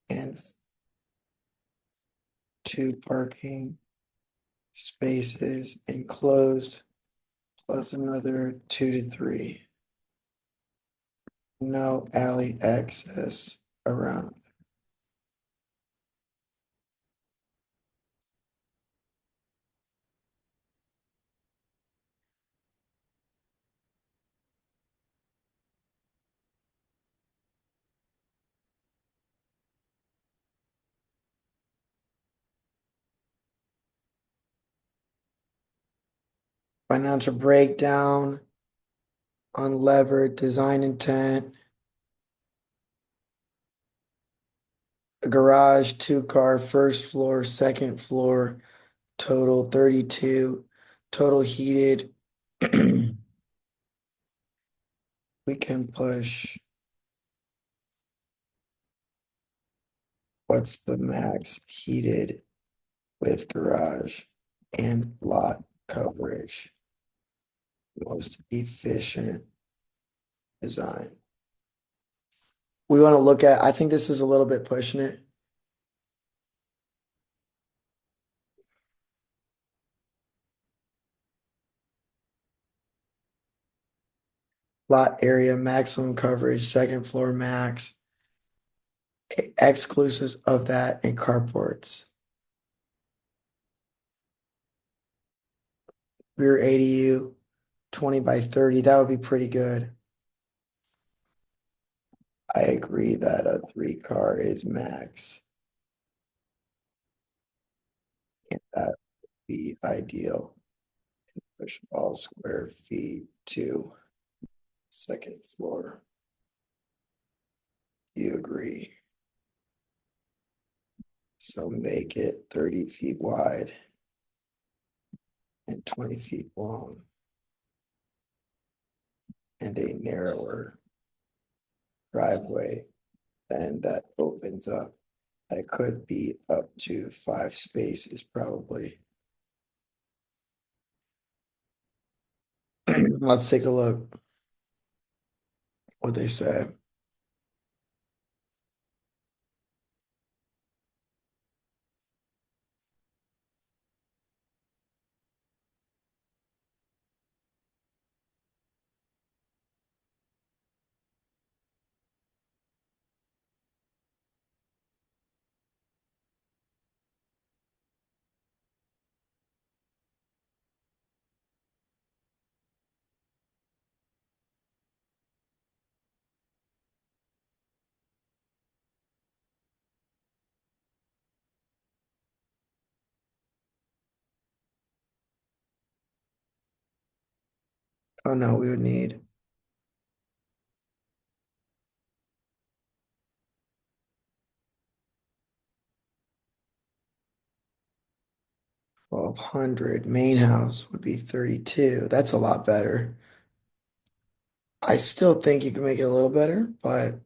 and 2 parking spaces enclosed, plus another 2 to 3. No alley access around. Financial breakdown, unlevered, design intent, a garage, 2-car, first floor, second floor, total 32, total heated. We can push. What's the max heated with garage and lot coverage? Most efficient design. We want to look at, I think this is a little bit pushing it. Lot area, maximum coverage, second floor max, exclusives of that, and carports. Rear ADU, 20 by 30, that would be pretty good. I agree that a 3-car is max. And that would be ideal. Push all square feet to second floor. You agree? So make it 30 feet wide and 20 feet long and a narrower driveway. Then that opens up. That could be up to 5 spaces probably. Let's take a look what they say. Oh no, we would need 1,200. Main house would be 32. That's a lot better. I still think you can make it a little better, but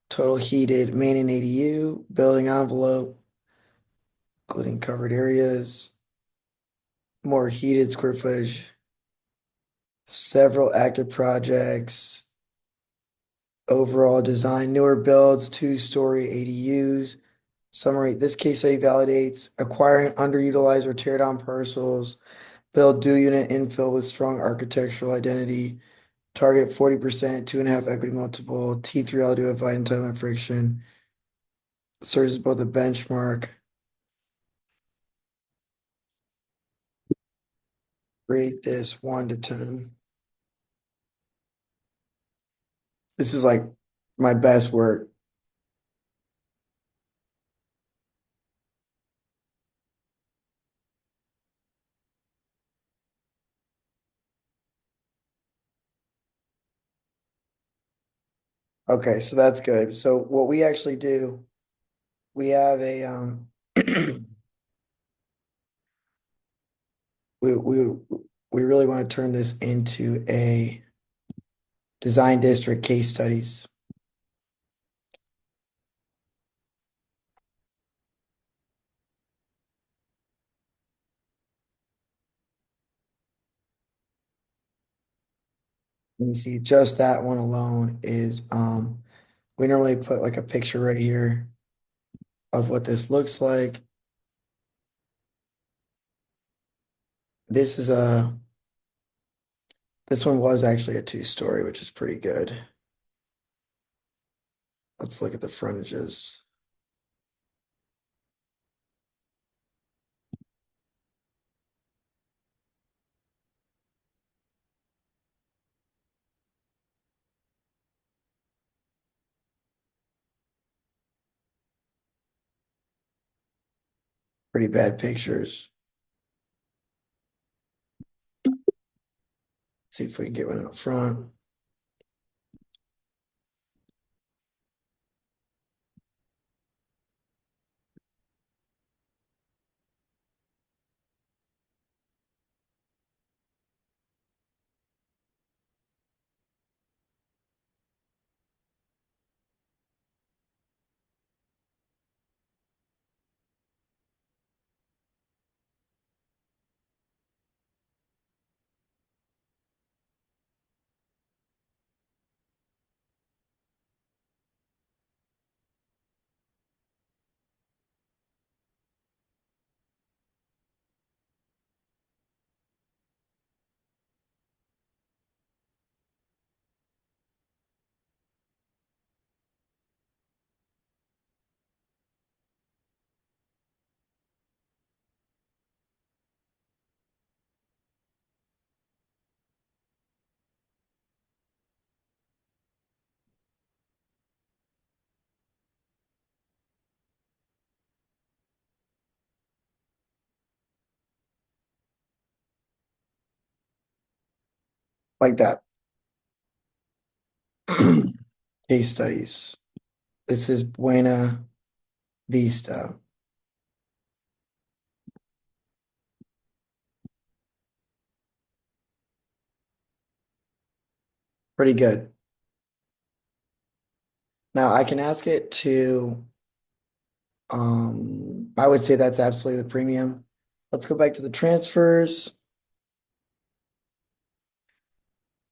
total heated main and ADU, building envelope, including covered areas, more heated square footage, several active projects, overall design, newer builds, two-story ADUs. Summary, this case study validates acquiring underutilized or tear down parcels, build dual unit infill with strong architectural identity, target 40%, 2.5 equity multiple, T3 L to avoid entitlement friction, serves as both a benchmark, rate this 1 to 10. This is like my best work. Okay, so that's good. So what we actually do, we have a we we really want to turn this into a design district case studies. Let me see, just that one alone is we normally put like a picture right here of what this looks like. This is a this one was actually a two-story, which is pretty good. Let's look at the frontages. Pretty bad pictures. Let's see if we can get one up front. Like that. Case studies. This is Buena Vista. Pretty good. Now I can ask it to, I would say that's absolutely the premium. Let's go back to the transfers.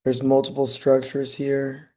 There's multiple structures here.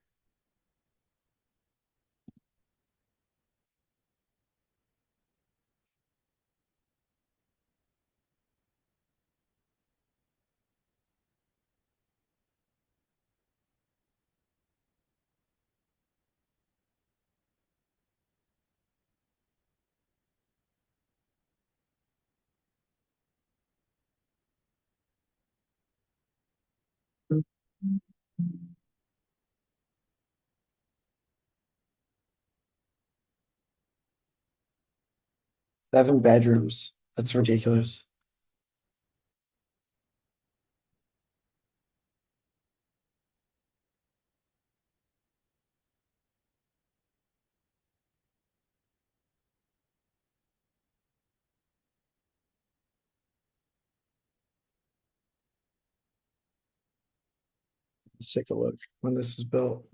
Seven bedrooms. That's ridiculous. Let's take a look when this was built.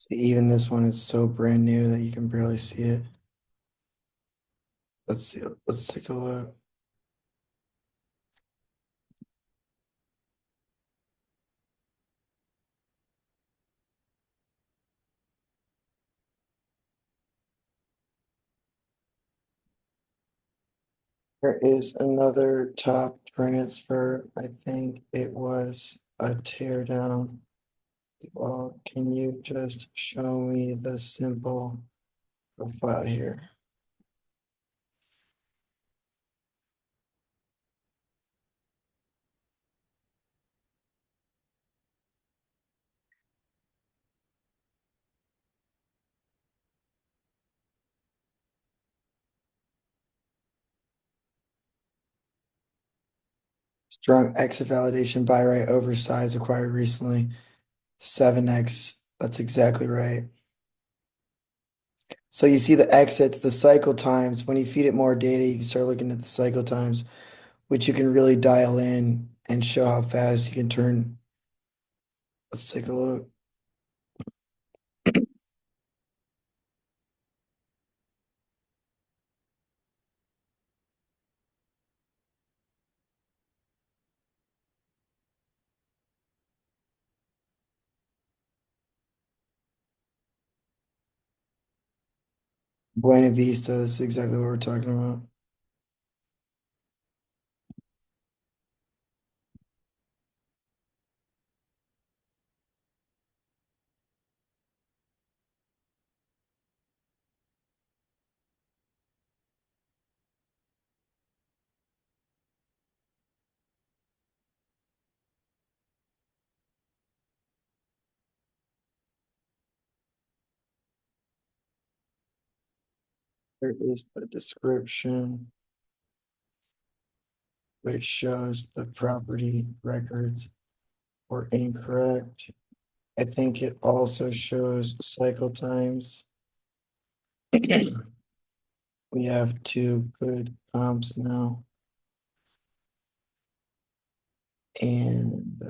See, even this one is so brand new that you can barely see it. Let's see. Let's take a look. There is another top transfer. I think it was a tear down. Well, can you just show me the simple profile here? Strong exit validation, buy right, oversized, acquired recently. 7x. That's exactly right. So you see the exits, the cycle times. When you feed it more data, you can start looking at the cycle times, which you can really dial in and show how fast you can turn. Let's take a look. Buena Vista, that's exactly what we're talking about. There is the description, which shows the property records were incorrect. I think it also shows cycle times. We have two good comps now. And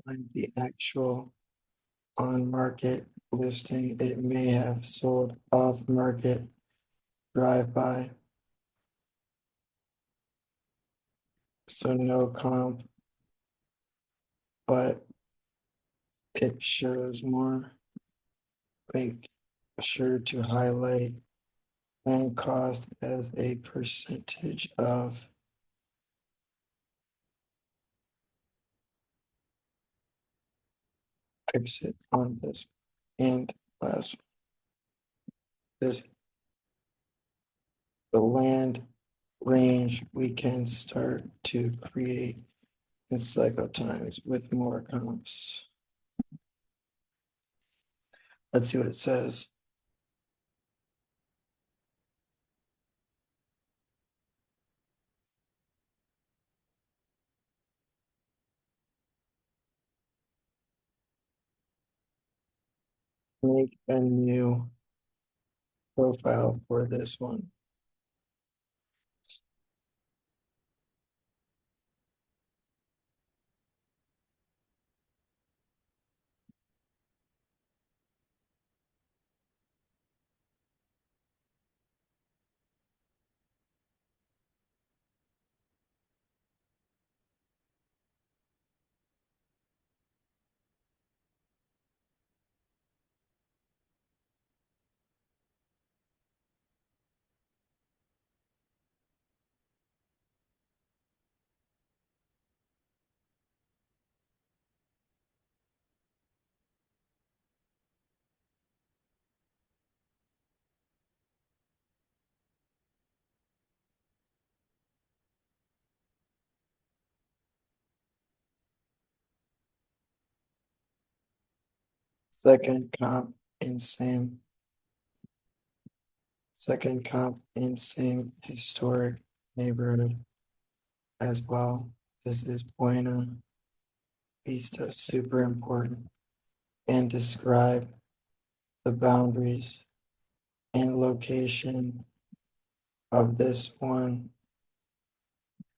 find the actual on market listing. It may have sold off market drive by. So no comp, but it shows more. Make sure to highlight land cost as a percentage of exit on this. And last, this the land range we can start to create in cycle times with more comps. Let's see what it says. Make a new profile for this one. Second comp in same second comp in same historic neighborhood as well. This is Buena Vista, super important. And describe the boundaries and location of this one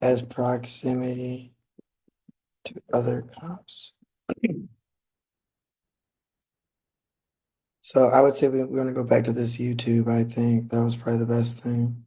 as proximity to other comps. So I would say we want to go back to this YouTube. I think that was probably the best thing.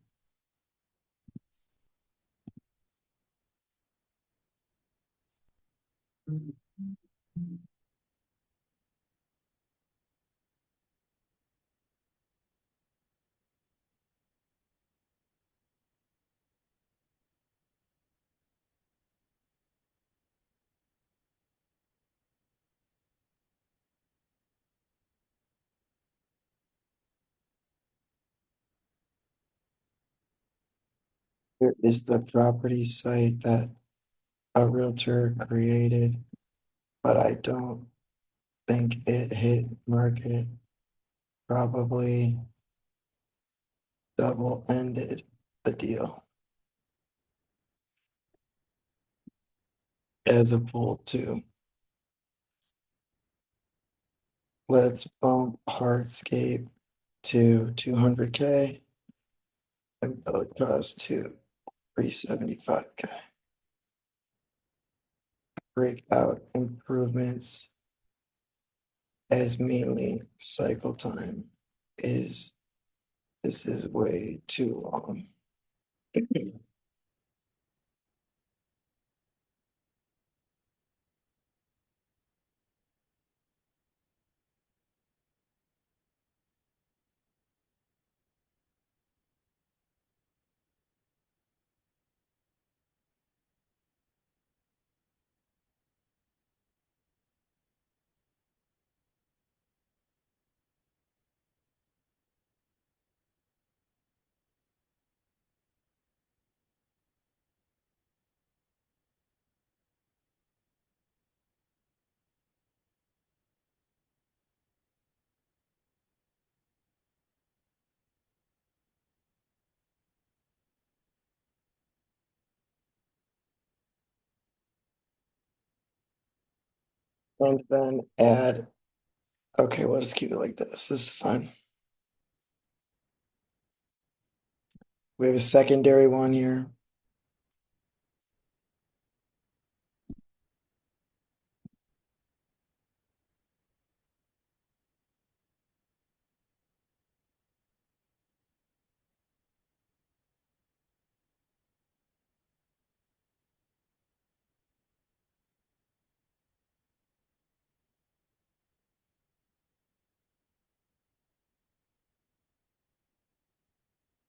Here is the property site that a realtor created, but I don't think it hit market. Probably double-ended the deal as a pool too. Let's bump hardscape to 200K and build cost to 375K. Break out improvements as mainly cycle time is this is way too long. And then add, okay, we'll just keep it like this. This is fine. We have a secondary one here.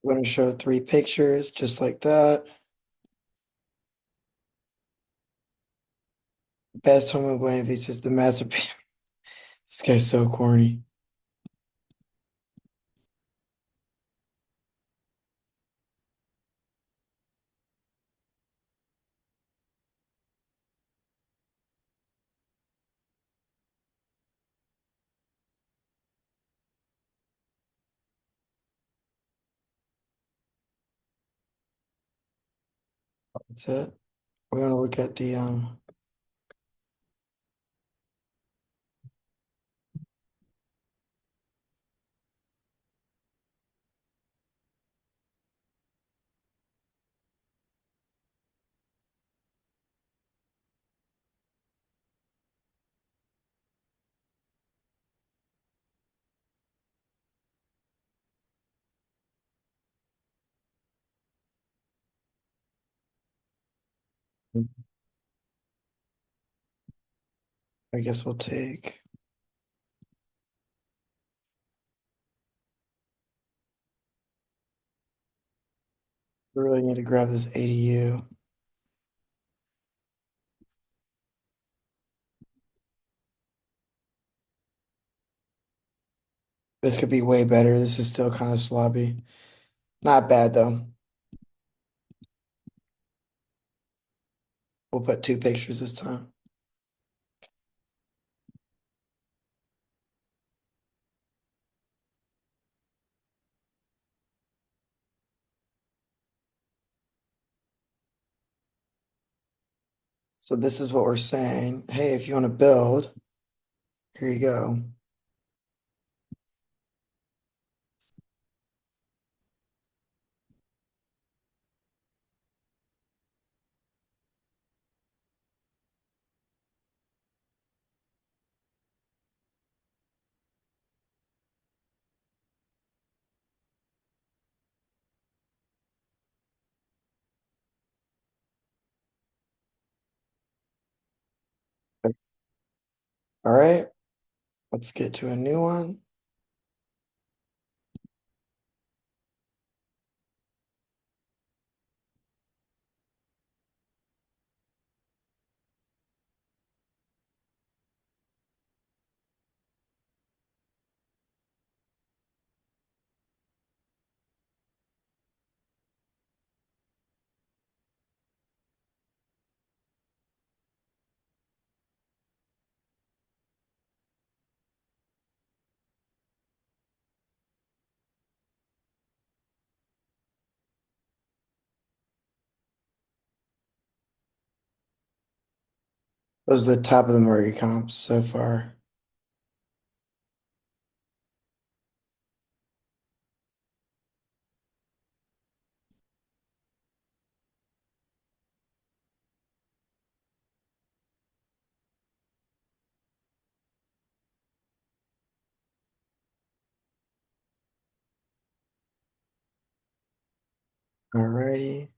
I'm going to show 3 pictures just like that. Best home in Buena Vista is the masterpiece. This guy's so corny. That's it. We're gonna look at the I guess we'll take. We really need to grab this ADU. This could be way better. This is still kind of sloppy. Not bad though. We'll put 2 pictures this time. So this is what we're saying. Hey, if you want to build, here you go. All right, let's get to a new one. Those are the top of the mortgage comps so far. All righty.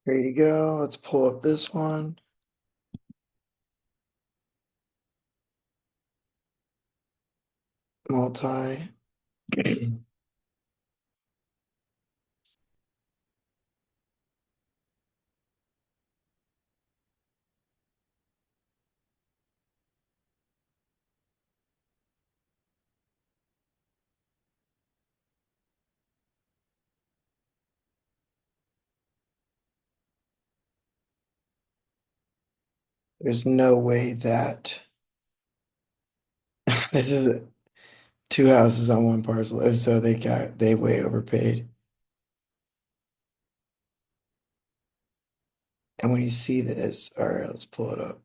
Here you go. Let's pull up this one. Multi. There's no way that this is 2 houses on one parcel. If so, they way overpaid. And when you see this, all right, let's pull it up.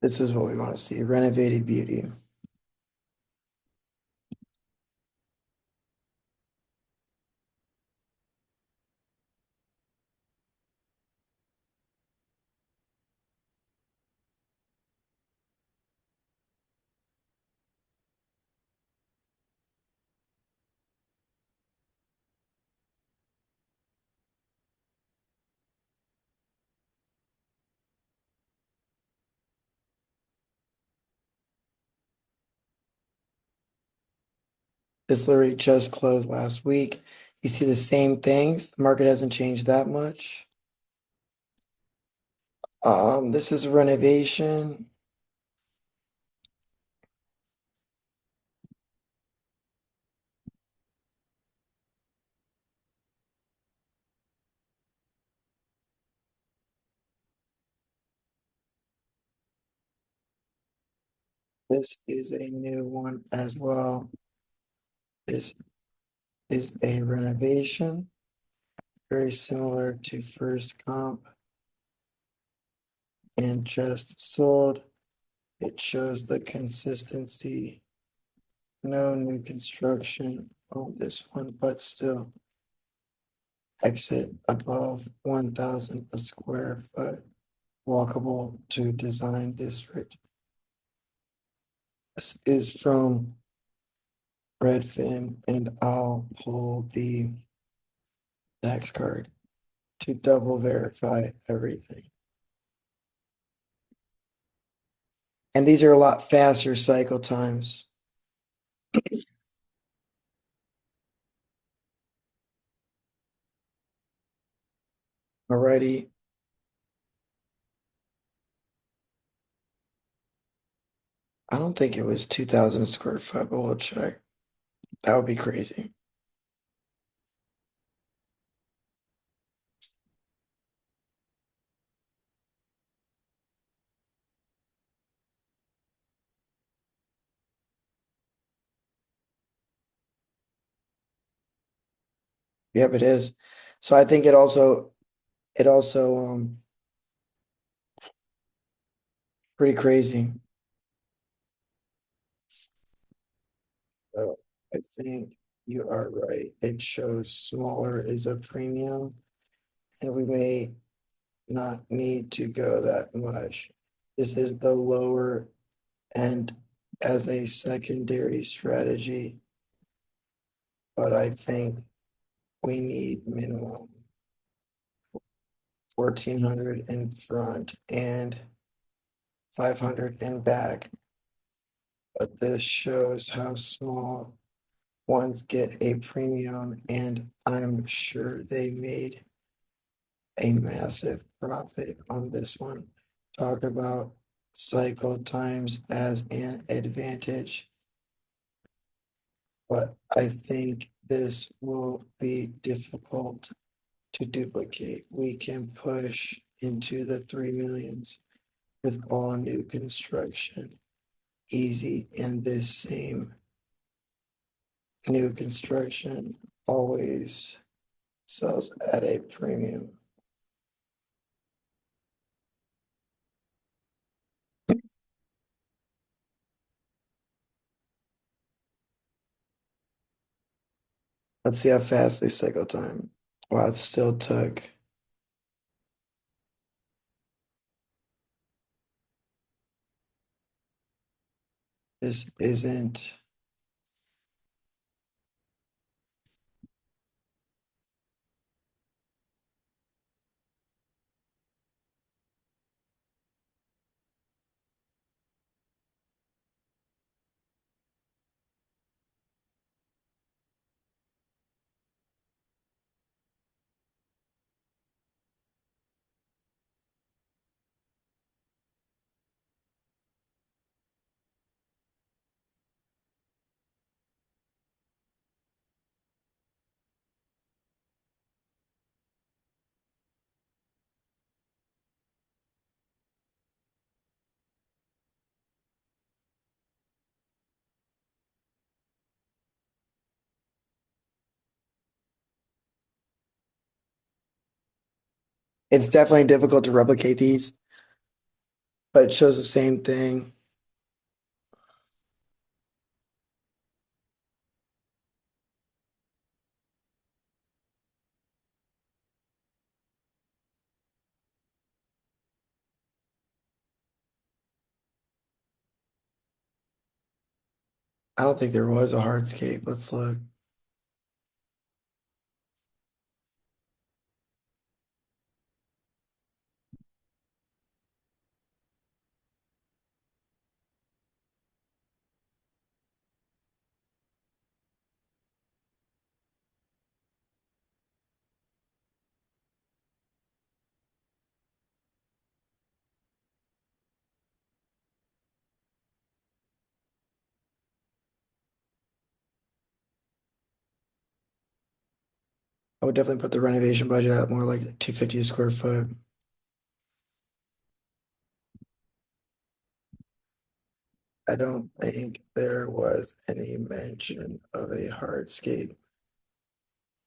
This is what we want to see, renovated beauty. This literally just closed last week. You see the same things. The market hasn't changed that much. This is a renovation. This is a new one as well. This is a renovation, very similar to first comp and just sold. It shows the consistency. No new construction on this one, but still exit above 1,000 a square foot, walkable to design district. This is from Redfin, and I'll pull the tax card to double verify everything. And these are a lot faster cycle times. Alrighty. I don't think it was 2,000 a square foot, but we'll check. That would be crazy. Yep, it is. So I think it also pretty crazy. So I think you are right. It shows smaller is a premium, and we may not need to go that much. This is the lower end as a secondary strategy, but I think we need minimum 1,400 in front and 500 in back. But this shows how small ones get a premium, and I'm sure they made a massive profit on this one. Talk about cycle times as an advantage. But I think this will be difficult to duplicate. We can push into the 3 millions with all new construction easy, and this same new construction always sells at a premium. Let's see how fast they cycle time. Wow, it still took. This isn't. It's definitely difficult to replicate these. but it shows the same thing. I don't think there was a hardscape. Let's look. I would definitely put the renovation budget at more like 250 a square foot. I don't think there was any mention of a hardscape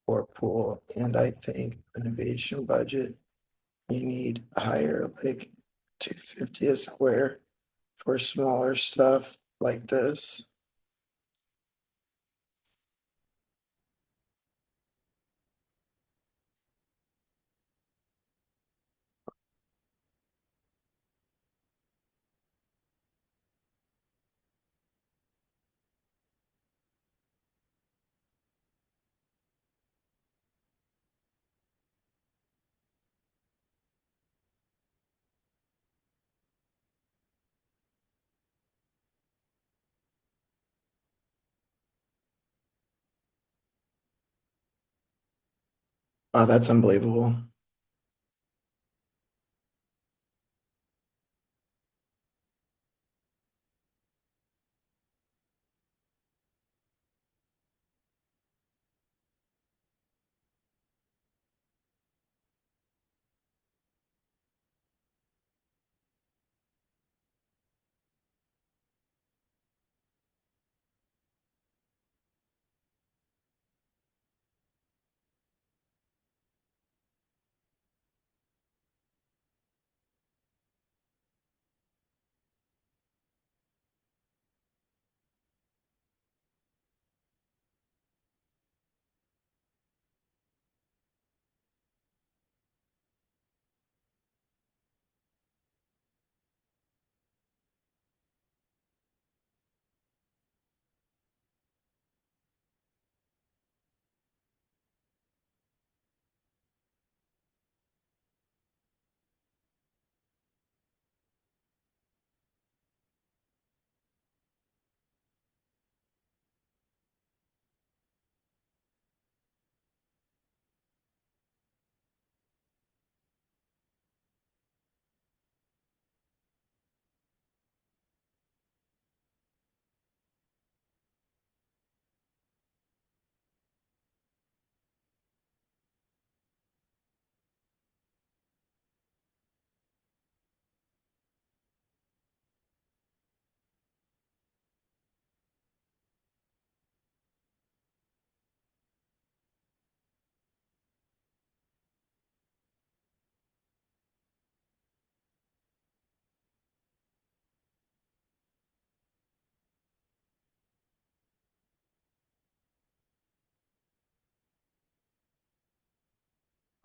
or pool, and I think renovation budget, you need higher, like 250 a square for smaller stuff like this. Oh, that's unbelievable.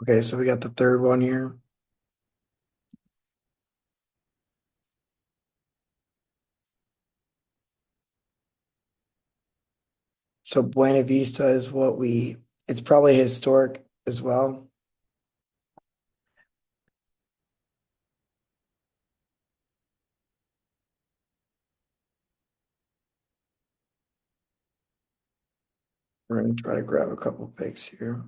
Okay, so we got the third one here. So Buena Vista is what it's probably historic as well. We're gonna try to grab a couple pics here.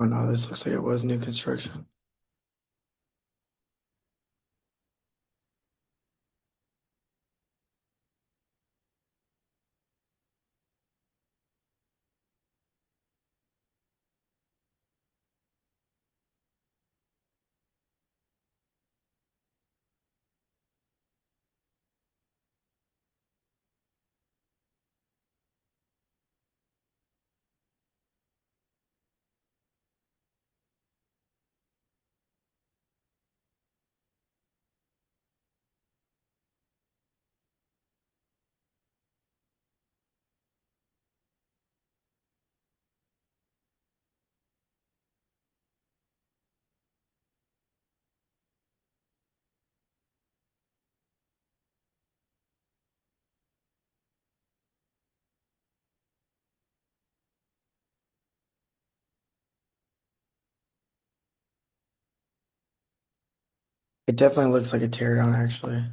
Oh no, this looks like it was new construction. It definitely looks like a teardown, actually.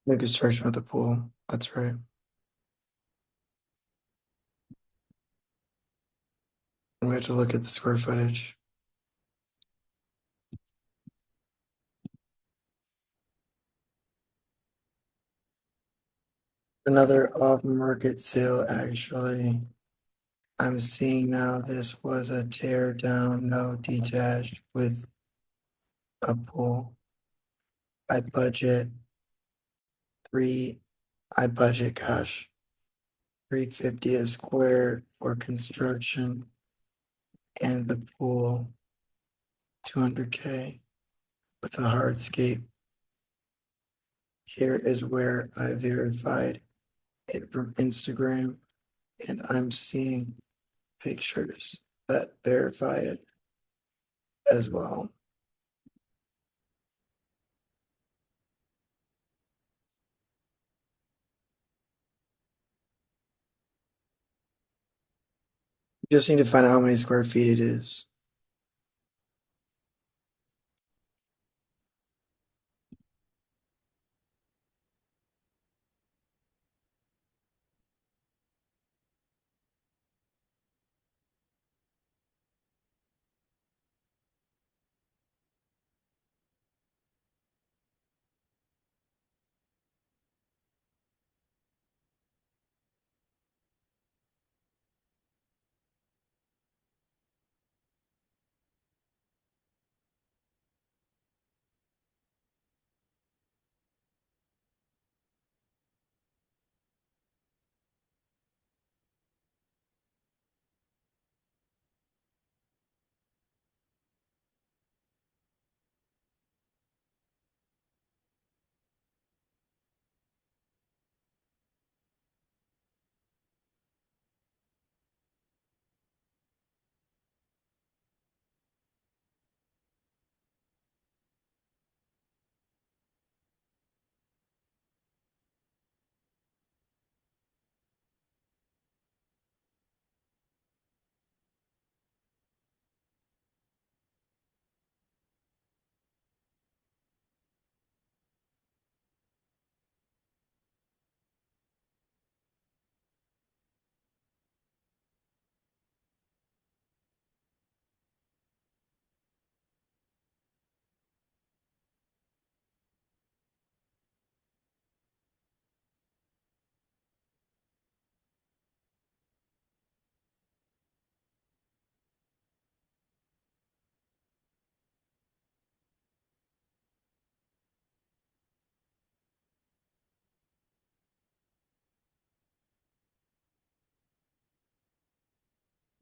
New construction with the pool. That's right. We have to look at the square footage. Another off-market sale, actually. I'm seeing now this was a tear down, no detached with a pool. I budget three, I budget, gosh, 350 a square for construction and the pool, 200K with a hardscape. Here is where I verified it from Instagram, and I'm seeing pictures that verify it as well. Just need to find out how many square feet it is.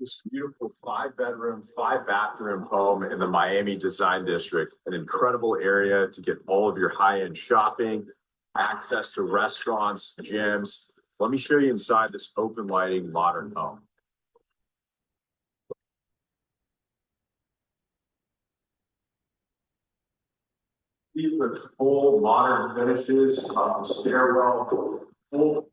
This beautiful 5 bedroom, 5 bathroom home in the Miami Design District, an incredible area to get all of your high-end shopping, access to restaurants, gyms. Let me show you inside this open lighting modern home. With full modern finishes, stairwell, full.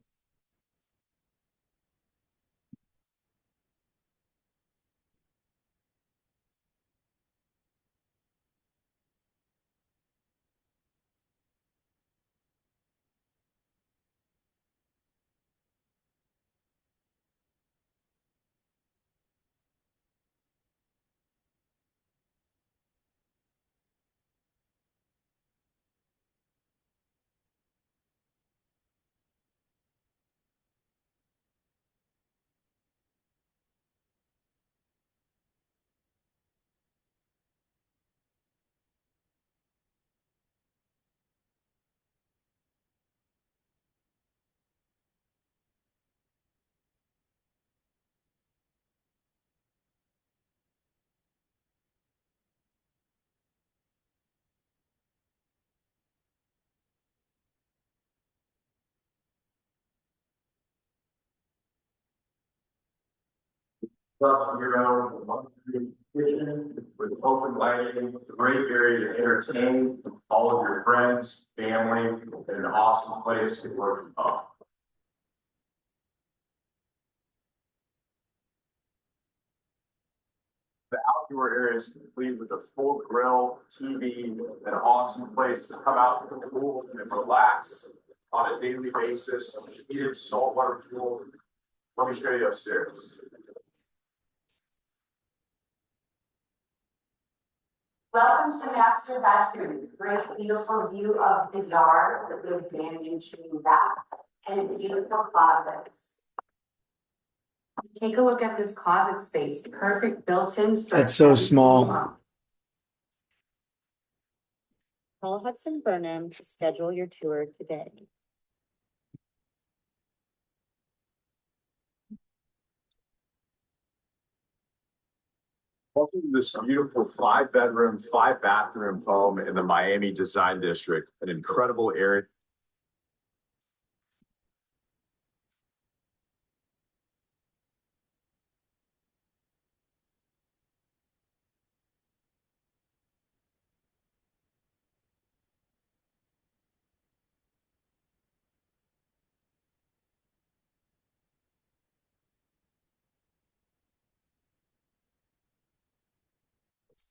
Plus, kitchen with open lighting, a great area to entertain all of your friends, family, and an awesome place to work from home. The outdoor area is complete with a full grill, TV, an awesome place to come out to the pool and relax on a daily basis. Heated saltwater pool. Let me show you upstairs. Welcome to master bedroom. Great beautiful view of the yard with vantage view back and beautiful closets. Take a look at this closet space. Perfect built-in structure. That's so small. Call Hudson Burnham to schedule your tour today. Welcome to this beautiful 5-bedroom, 5-bathroom home in the Miami Design District, an incredible area.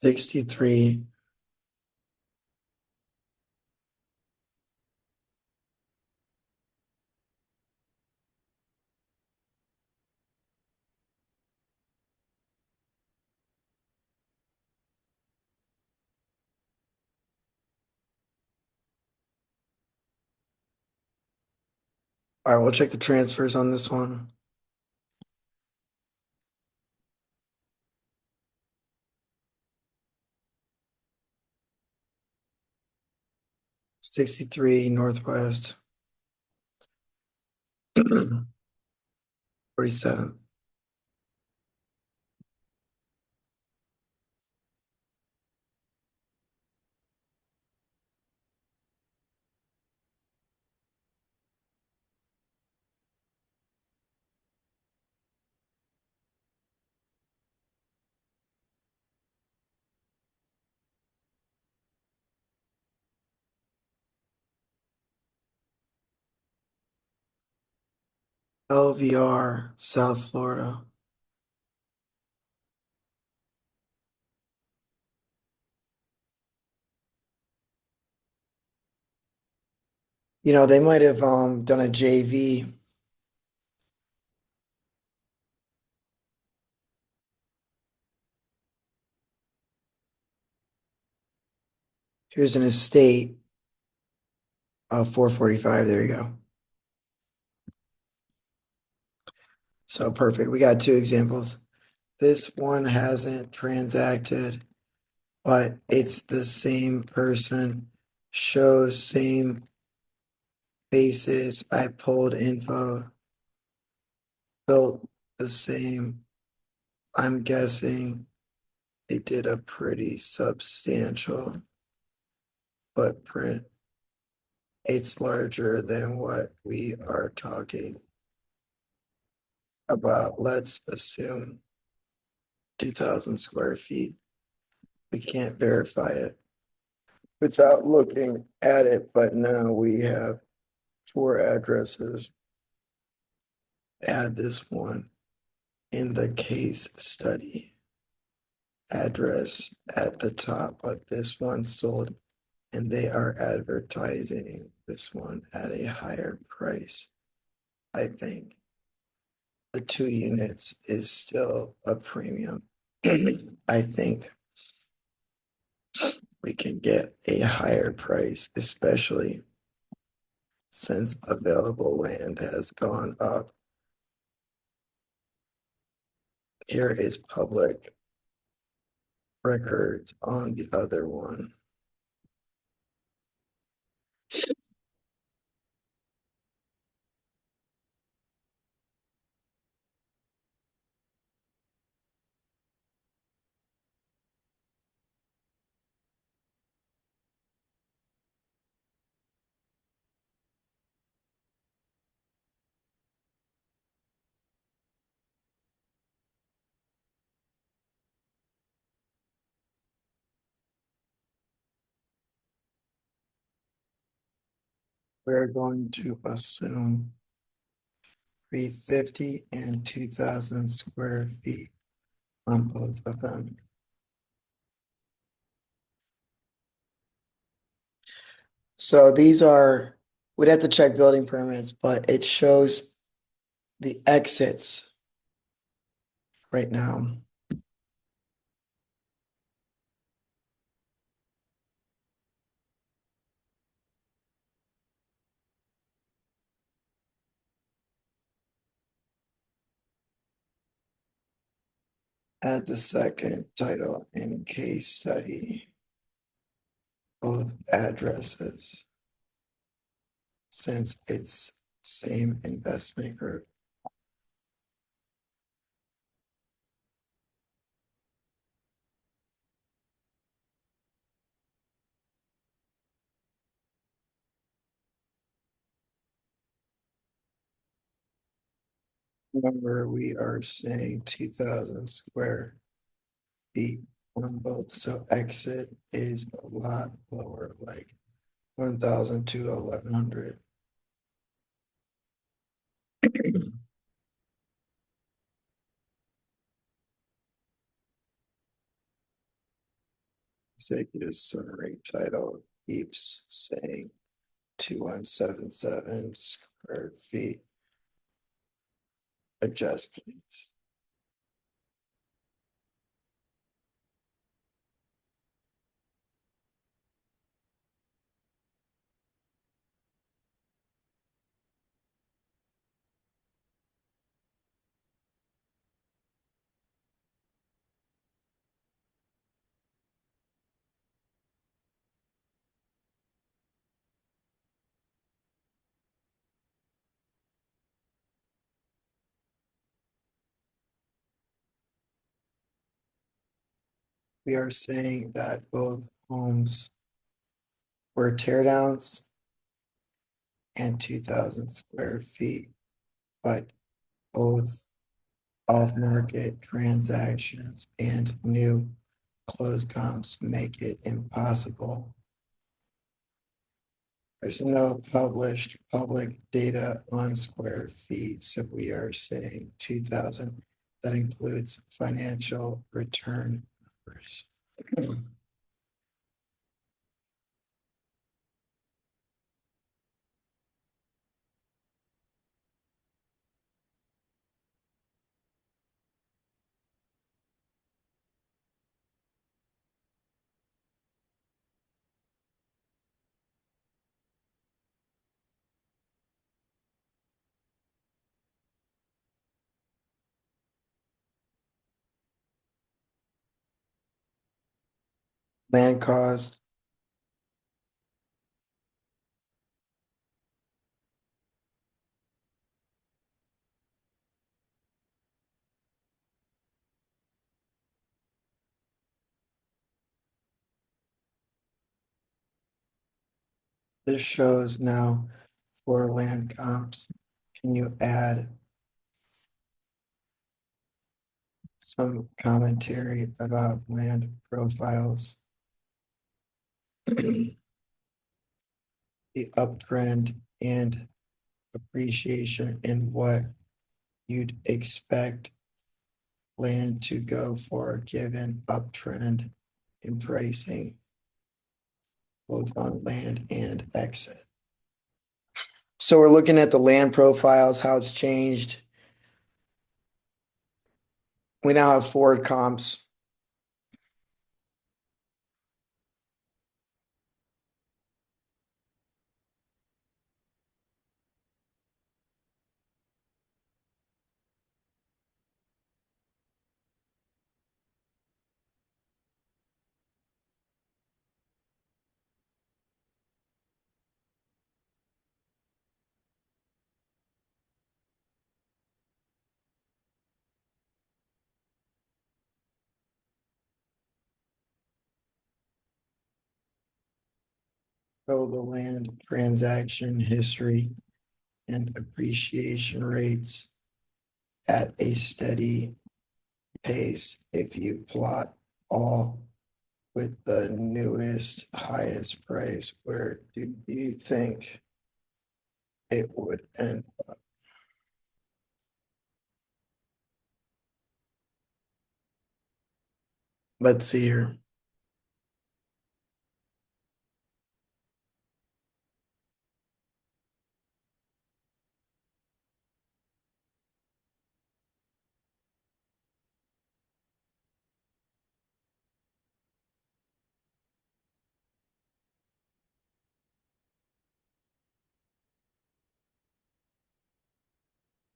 $63. All right, we'll check the transfers on this one. $63 Northwest. 47. LVR, South Florida. You know, they might have done a JV. Here's an estate of 445. There you go. So perfect. We got two examples. This one hasn't transacted, but it's the same person. Shows same basis. I pulled info. Built the same. I'm guessing they did a pretty substantial footprint. It's larger than what we are talking about. Let's assume 2,000 square feet. We can't verify it without looking at it, but now we have 4 addresses. Add this one in the case study. Address at the top, but this one sold and they are advertising this one at a higher price. I think the 2 units is still a premium. I think we can get a higher price, especially since available land has gone up. Here is public records on the other one. we're going to assume 350 and 2,000 square feet on both of them. So these are, we'd have to check building permits, but it shows the exits right now. Add the second title and case study, both addresses, since it's same investment group. Remember, we are saying 2,000 square feet on both, so exit is a lot lower, like 1,000 to 1,100. Executive summary title keeps saying 2177 square feet. Adjust, please. We are saying that both homes were tear downs and 2,000 square feet, but both off-market transactions and new closed comps make it impossible. There's no published public data on square feet, so we are saying 2,000. That includes financial return numbers. Land cost, this shows now for land comps. Can you add some commentary about land profiles? The uptrend and appreciation in what you'd expect land to go for given uptrend in pricing, both on land and exit. So we're looking at the land profiles, how it's changed. We now have forward comps. Show the land transaction history and appreciation rates at a steady pace if you plot all with the newest, highest price. Where do you think it would end. Let's see here.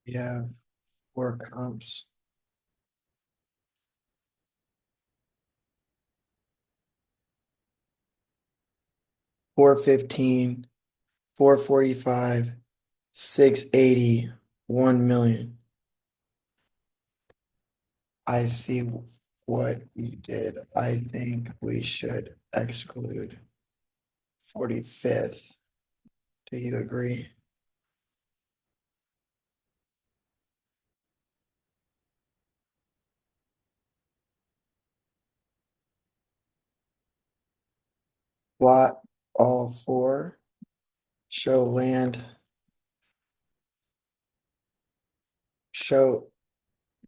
We have four comps. 415, 445, 680, 1 million. I see what you did. I think we should exclude 45th. Do you agree? Plot all four, show land, show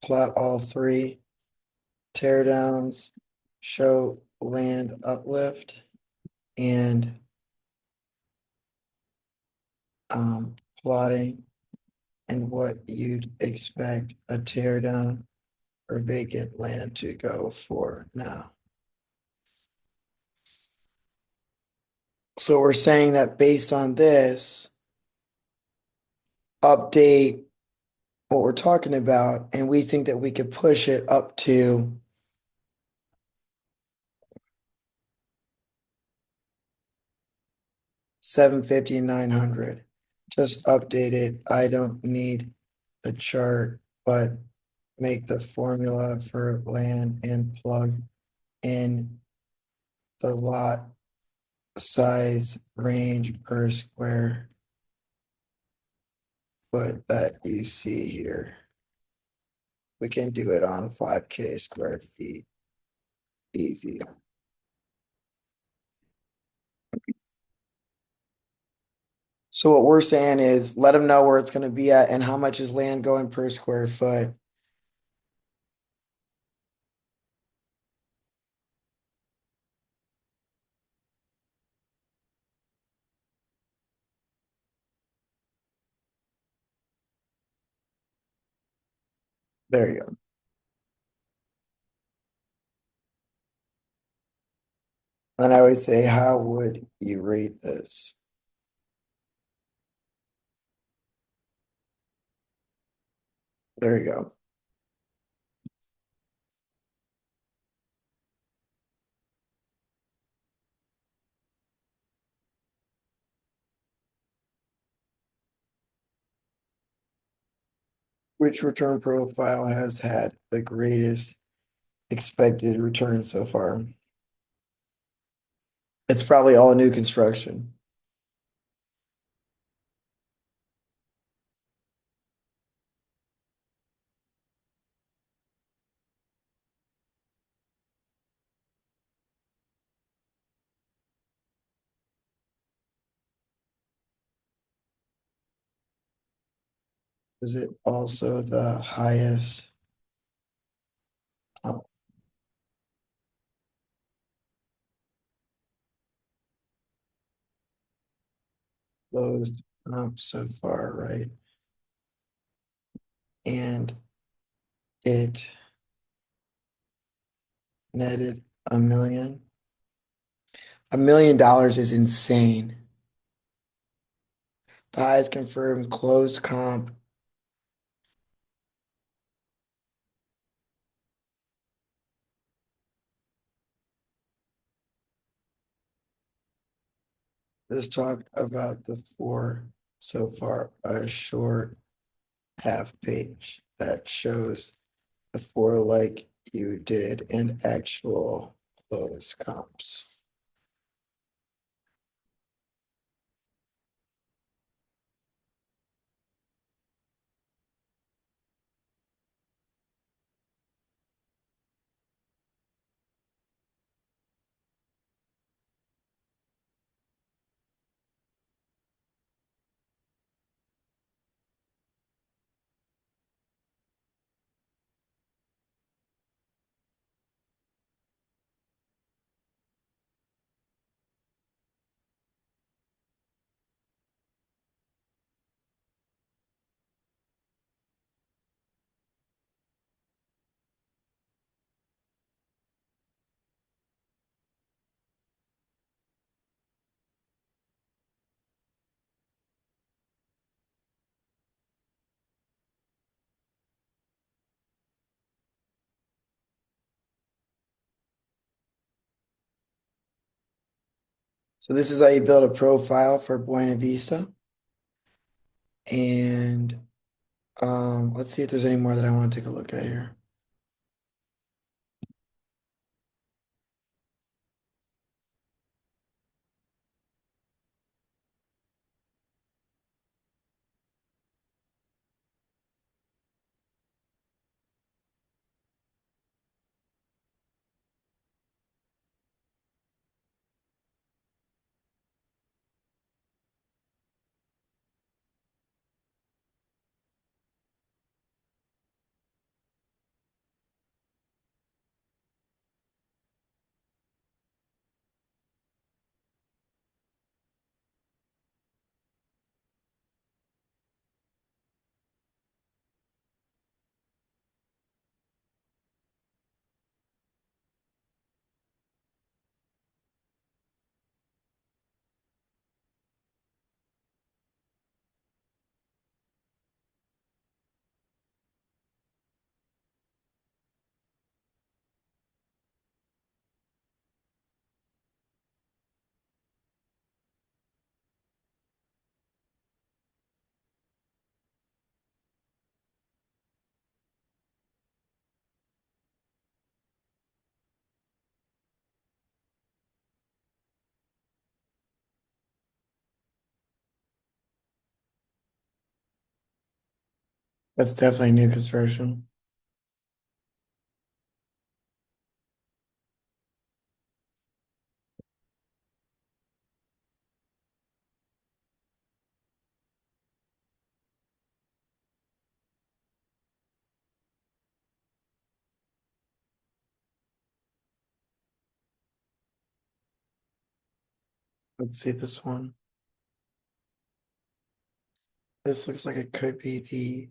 plot all three, tear downs, show land uplift, and plotting and what you'd expect a tear down or vacant land to go for now. So we're saying that based on this, update what we're talking about, and we think that we could push it up to 750, 900. Just update it. I don't need the chart, but make the formula for land and plug in the lot size range per square foot that you see here. We can do it on 5K square feet. Easy. So what we're saying is let them know where it's gonna be at and how much is land going per square foot. There you go. And I always say, how would you rate this? There you go. Which return profile has had the greatest expected return so far? It's probably all new construction. Is it also the highest? Oh, closed so far, right? And it netted a million. $1 million is insane. The highest confirmed closed comp. Let's talk about the four so far. A short half page that shows the four like you did and actual closed comps. So this is how you build a profile for Buena Vista. And let's see if there's any more that I want to take a look at here. That's definitely new construction. Let's see this one. This looks like it could be the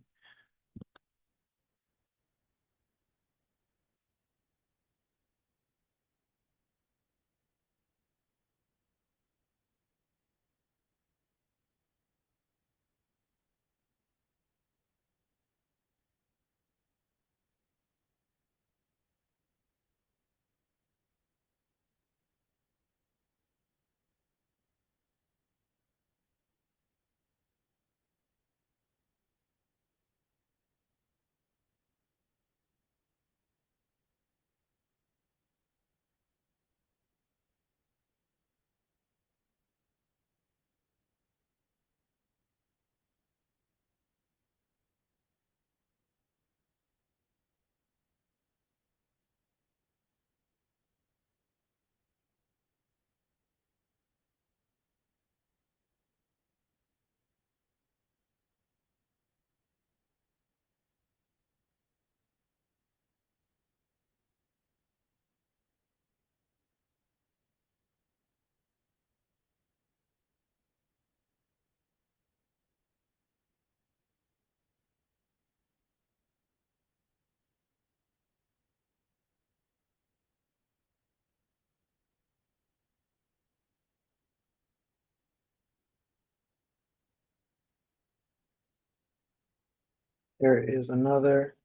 there is another.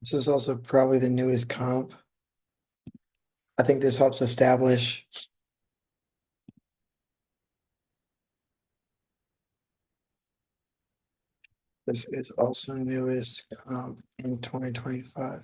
This is also probably the newest comp. I think this helps establish this is also newest comp in 2025.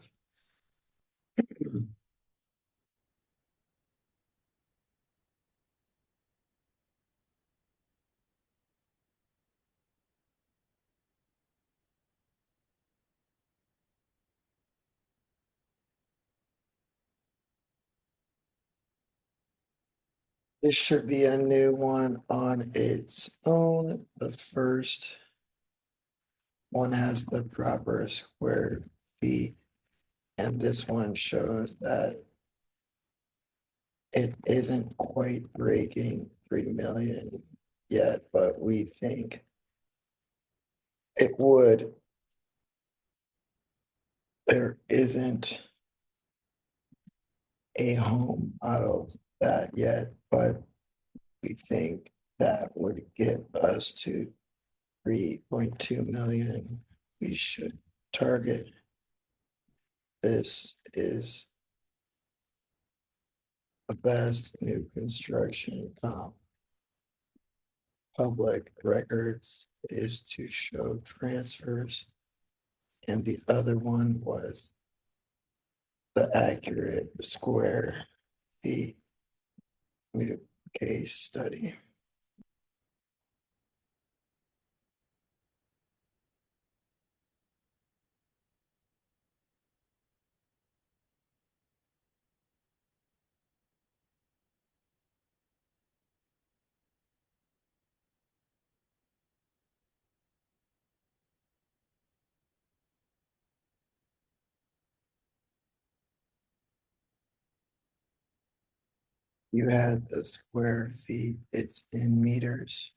This should be a new one on its own. The first one has the proper square feet. And this one shows that it isn't quite breaking 3 million yet, but we think it would. There isn't a home modeled that yet, but we think that would get us to 3.2 million. We should target. This is a best new construction comp. Public records is to show transfers. And the other one was the accurate square feet new case study. You had the square feet, it's in meters.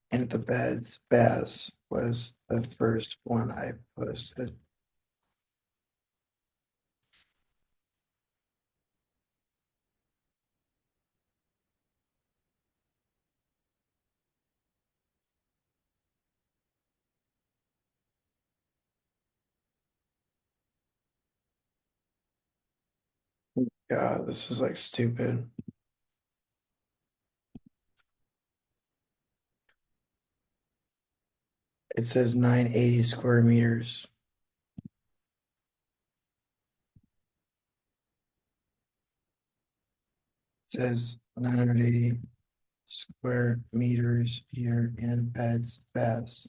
And the beds, baths was the first one I posted. God, this is like stupid. It says 980 square meters. It says 980 square meters here in beds, baths.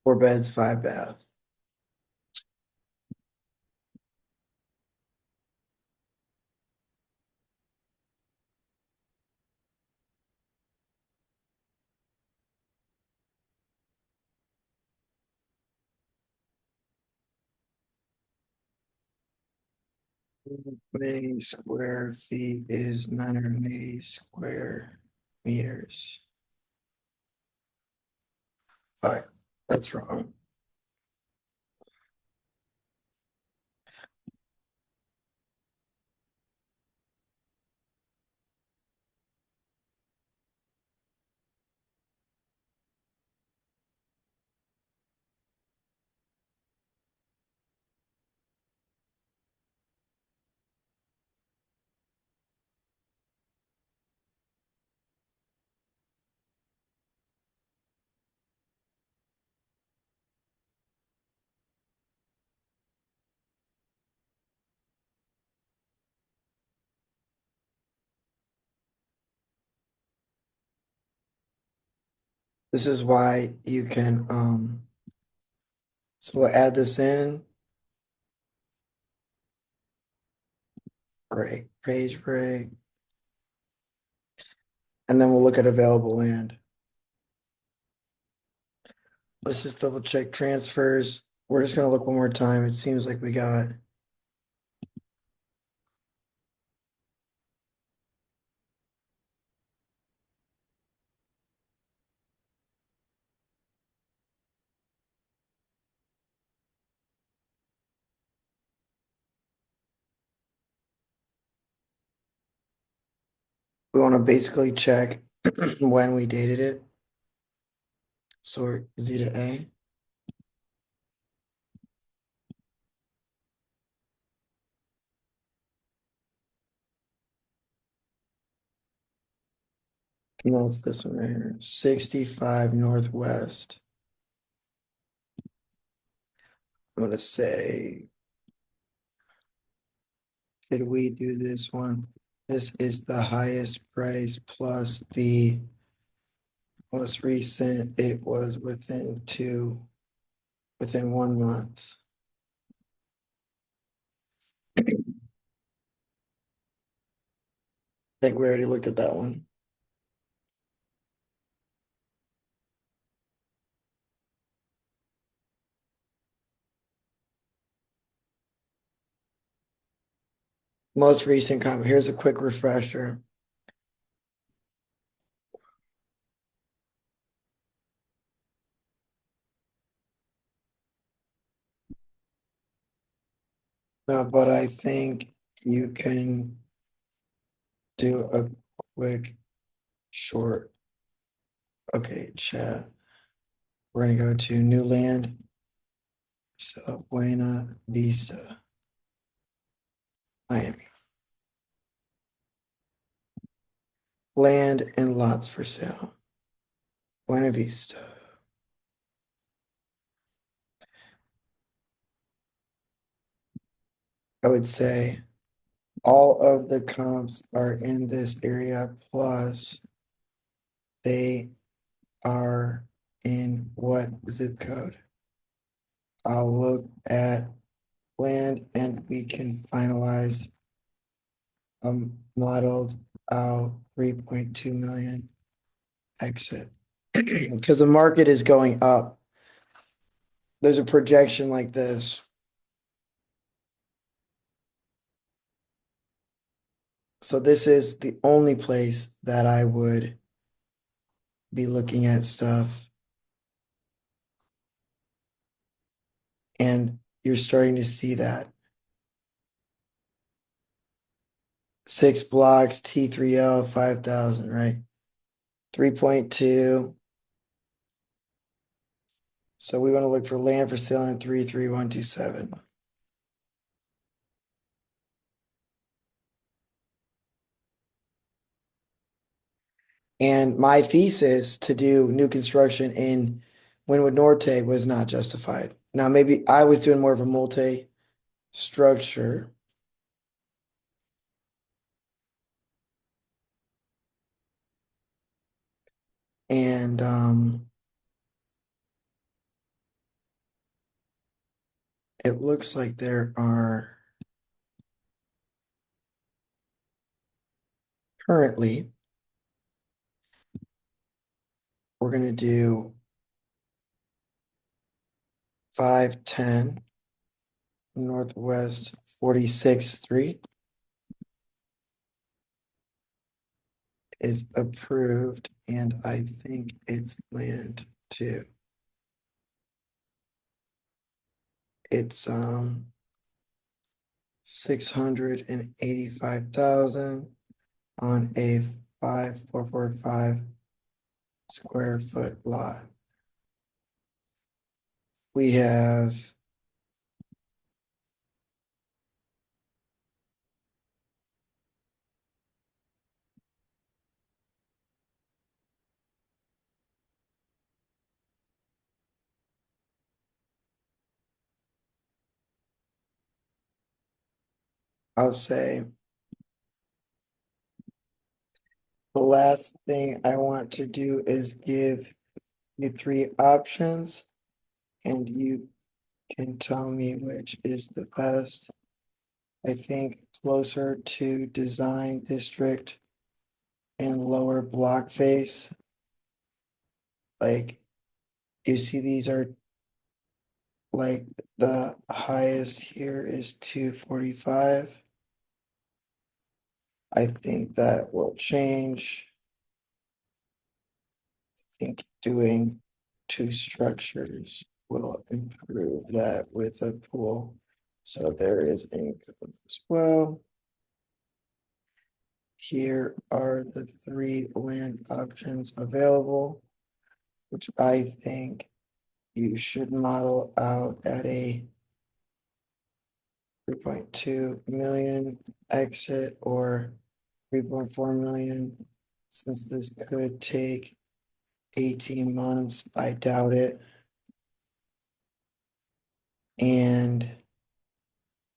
Four beds, five bath. Many square feet is 980 square meters. All right, that's wrong. This is why you can so we'll add this in. Break, page break. And then we'll look at available land. Let's just double check transfers. We're just gonna look one more time. It seems like we got. We want to basically check when we dated it. So Z to A. No, it's this one right here. 65 Northwest. I'm gonna say did we do this one? This is the highest price plus the most recent, it was within 1 month. I think we already looked at that one. Most recent comment, here's a quick refresher. No, but I think you can do a quick, short. Okay, chat. We're gonna go to new land. So Buena Vista, Miami. Land and lots for sale. Buena Vista. I would say all of the comps are in this area, plus they are in what zip code? I'll look at land and we can finalize modeled out 3.2 million exit. Because the market is going up. There's a projection like this. So this is the only place that I would be looking at stuff. And you're starting to see that. 6 blocks, T3L, 5,000, right? 3.2. So we want to look for land for sale in 33127. And my thesis to do new construction in Wynwood Norte was not justified. Now, maybe I was doing more of a multi-structure. And it looks like there are currently, we're going to do 510 Northwest 46th Street is approved, and I think it's land too. It's 685,000 on a 5,445 square foot lot. We have I'll say the last thing I want to do is give you 3 options, and you can tell me which is the best. I think closer to design district and lower block face. Like, you see these are like the highest here is 245. I think that will change. I think doing 2 structures will improve that with a pool. So there is income as well. Here are the 3 land options available, which I think you should model out at a 3.2 million exit or 3.4 million. Since this could take 18 months, I doubt it. And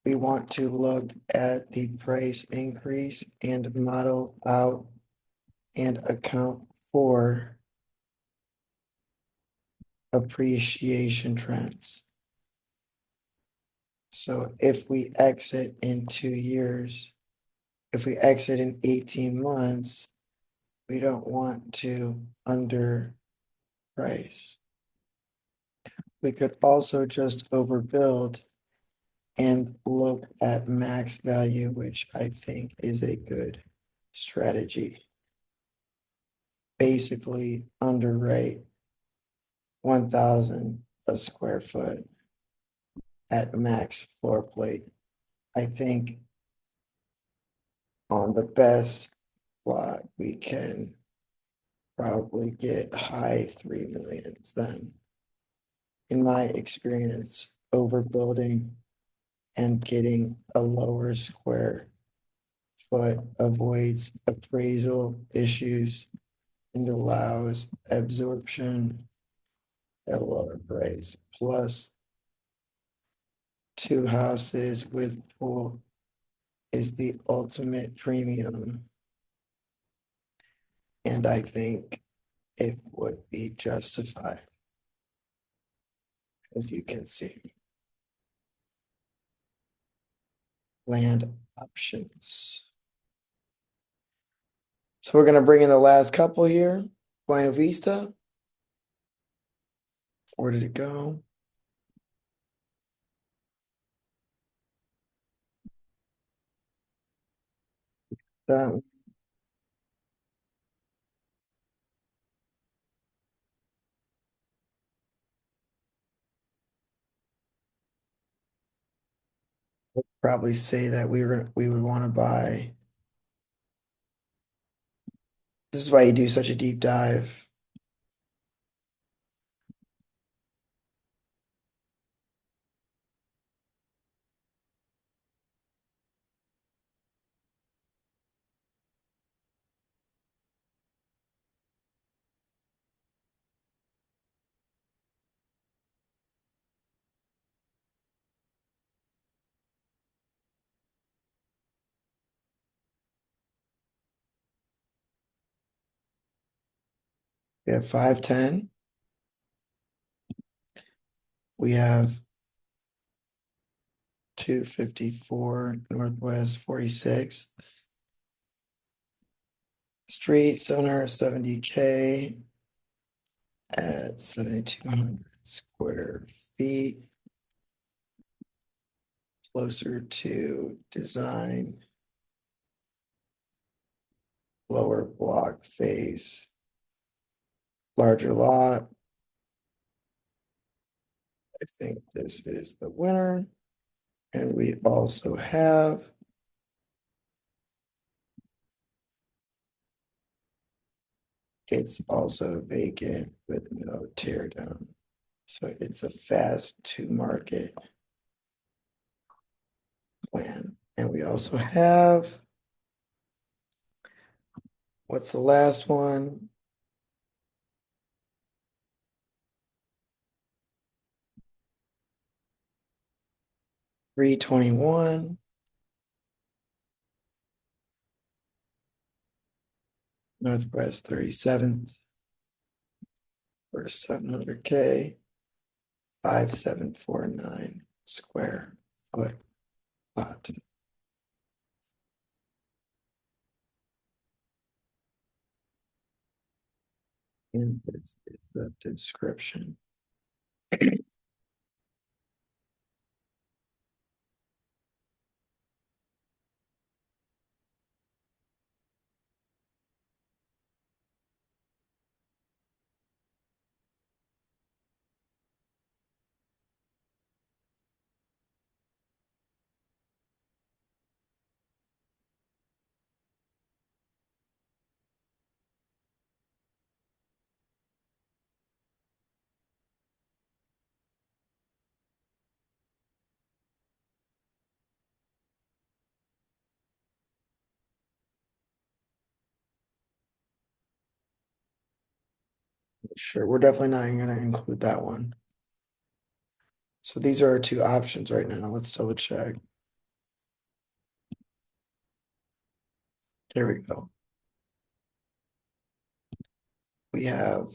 we want to look at the price increase and model out and account for appreciation trends. So if we exit in 2 years, if we exit in 18 months, we don't want to underprice. We could also just overbuild and look at max value, which I think is a good strategy. Basically underwrite 1,000 a square foot at max floor plate. I think on the best lot, we can probably get high 3 millions then. In my experience, overbuilding and getting a lower square foot avoids appraisal issues and allows absorption at a lower price. Plus, 2 houses with pool is the ultimate premium. And I think it would be justified, as you can see. Land options. So we're gonna bring in the last couple here. Buena Vista. Where did it go? That would probably say that we would want to buy. This is why you do such a deep dive. We have 510. We have 254 Northwest 46th Street, 770K at 7,200 square feet. Closer to design. Lower block face. Larger lot. I think this is the winner. And we also have it's also vacant with no tear down. So it's a fast to market plan. And we also have, what's the last one? $321. Northwest 37th for 700K, 5749 square foot lot. And this is the description. Sure, we're definitely not going to include that one. So these are our two options right now. Let's double check. There we go. We have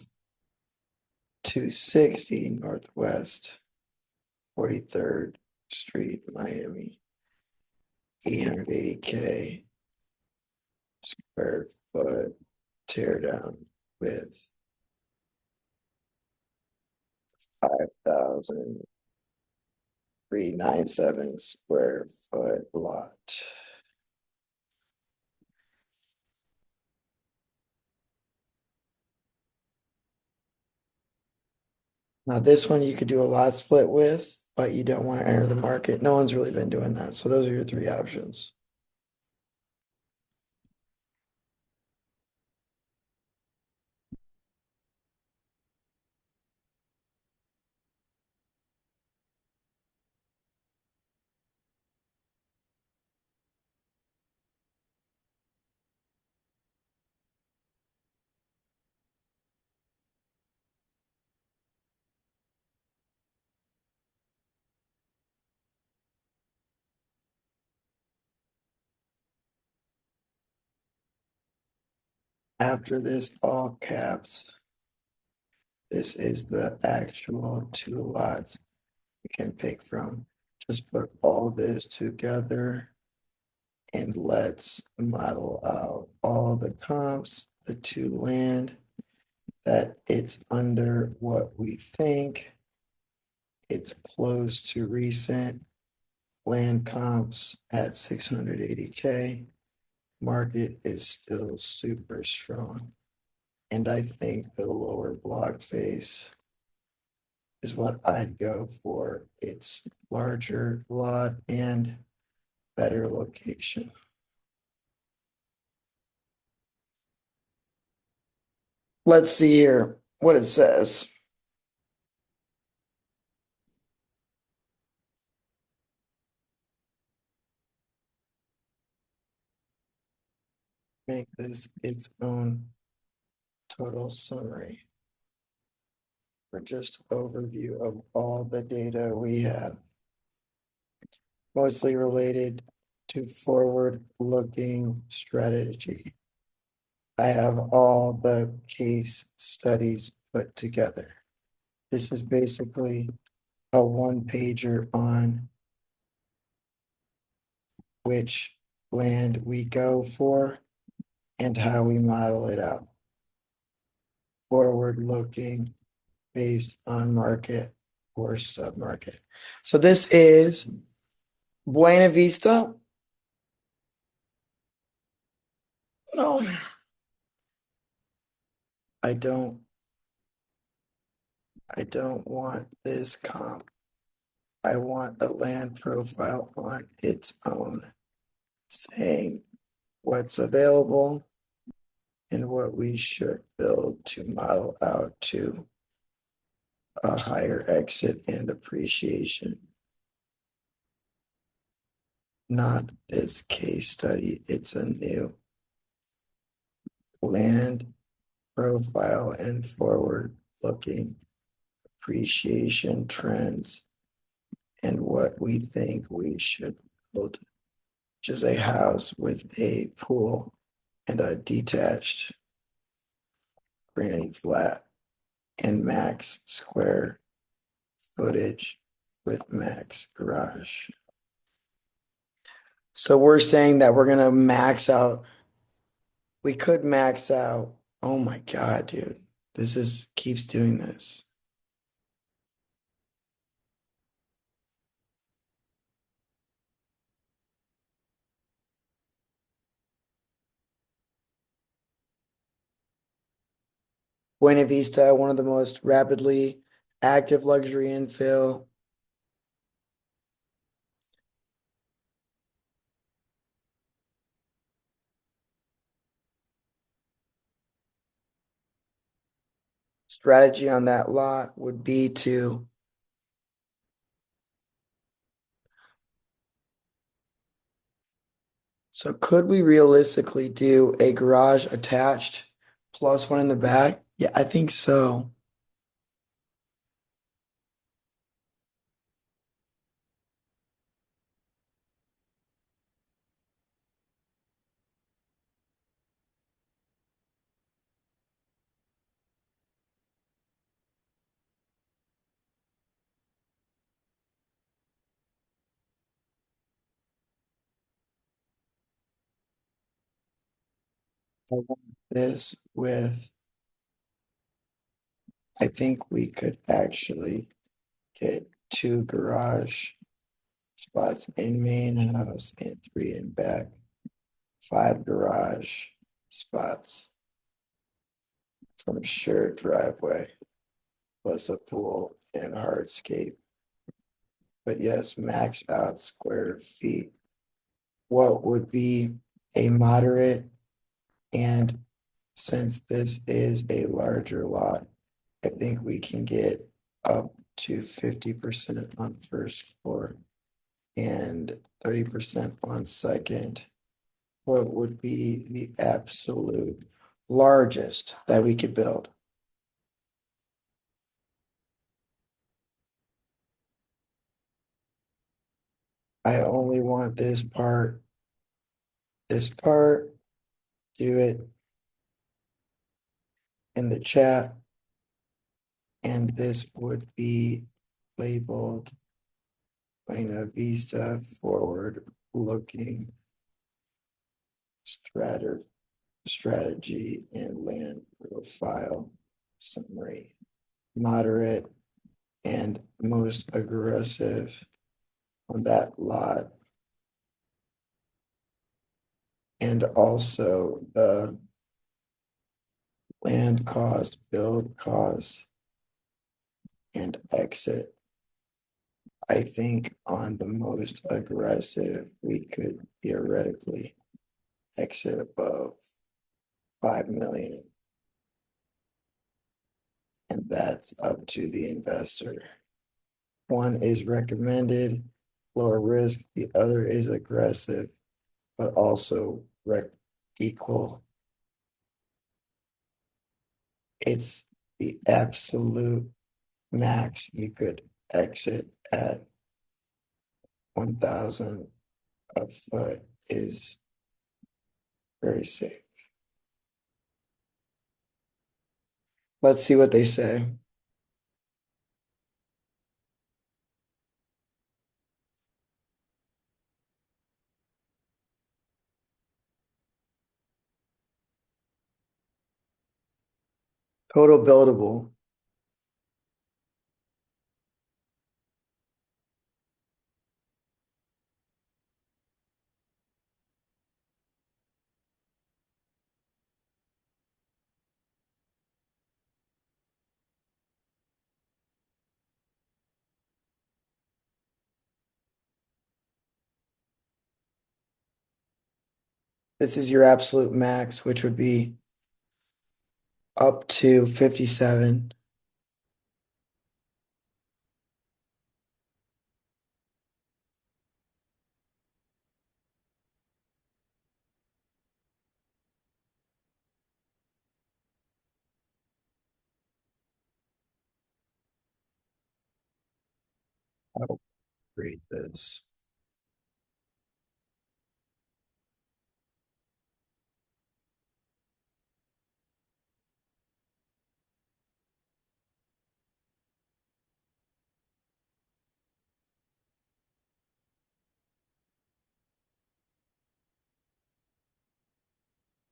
260 Northwest 43rd Street, Miami. 880K square foot tear down with 5,397 square foot lot. Now this one you could do a lot split with, but you don't want to enter the market. No one's really been doing that. So those are your three options. After this, all caps. This is the actual two lots you can pick from. Just put all this together and let's model out all the comps, the two land, that it's under what we think. It's close to recent land comps at 680K. Market is still super strong. And I think the lower block face is what I'd go for. It's larger lot and better location. Let's see here what it says. Make this its own total summary for just overview of all the data we have, mostly related to forward-looking strategy. I have all the case studies put together. This is basically a one-pager on which land we go for and how we model it out. Forward-looking based on market or submarket. So this is Buena Vista. No, I don't want this comp. I want a land profile on its own, saying what's available and what we should build to model out to a higher exit and appreciation. Not this case study, it's a new land profile and forward-looking appreciation trends and what we think we should build, which is a house with a pool and a detached granny flat and max square footage with max garage. So we're saying that we're gonna max out. We could max out. Oh my God, dude. This is keeps doing this. Buena Vista, one of the most rapidly active luxury infill. Strategy on that lot would be to so could we realistically do a garage attached plus one in the back? Yeah, I think so. I want this with, I think we could actually get 2 garage spots in main house and 3 in back. 5 garage spots from shared driveway plus a pool and hardscape. But yes, max out square feet. What would be a moderate? And since this is a larger lot, I think we can get up to 50% on first floor and 30% on second. What would be the absolute largest that we could build? I only want this part, do it in the chat. And this would be labeled Buena Vista forward looking strategy and land profile summary. Moderate and most aggressive on that lot. And also the land cost, build cost, and exit. I think on the most aggressive, we could theoretically exit above 5 million. And that's up to the investor. One is recommended, lower risk, the other is aggressive, but also equal. It's the absolute max you could exit at 1,000 a foot is very safe. Let's see what they say. Total buildable. This is your absolute max, which would be up to 57. I'll read this.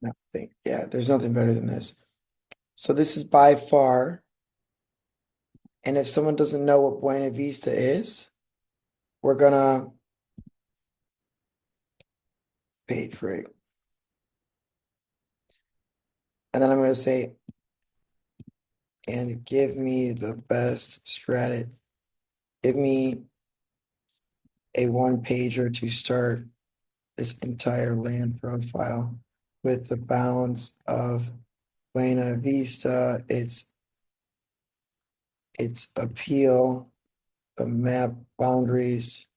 Nothing. Yeah, there's nothing better than this. So this is by far, and if someone doesn't know what Buena Vista is, we're gonna page break. And then I'm gonna say, and give me the best strategy. Give me a 1-pager to start this entire land profile with the bounds of Buena Vista, its appeal, the map boundaries,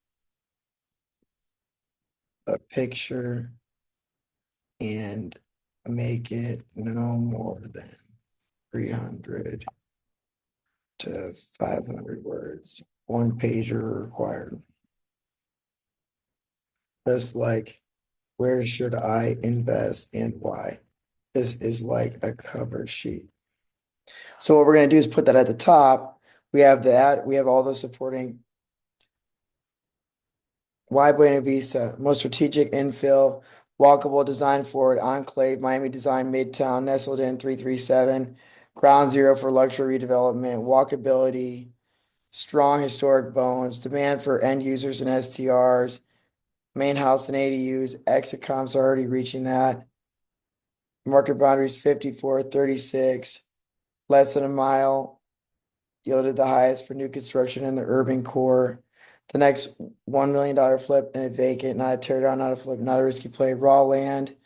a picture, and make it no more than 300 to 500 words. 1-pager required. Just like, where should I invest and why? This is like a cover sheet. So what we're gonna do is put that at the top. We have that, we have all the supporting. Why Buena Vista, most strategic infill, walkable, design forward, enclave, Miami design, midtown, nestled in 337, ground zero for luxury redevelopment, walkability, strong historic bones, demand for end users and STRs, main house and ADUs, exit comps are already reaching that. Market boundaries 54, 36, less than a mile, yielded the highest for new construction in the urban core. The next $1 million flip and a vacant, not a tear down, not a flip, not a risky play. Raw land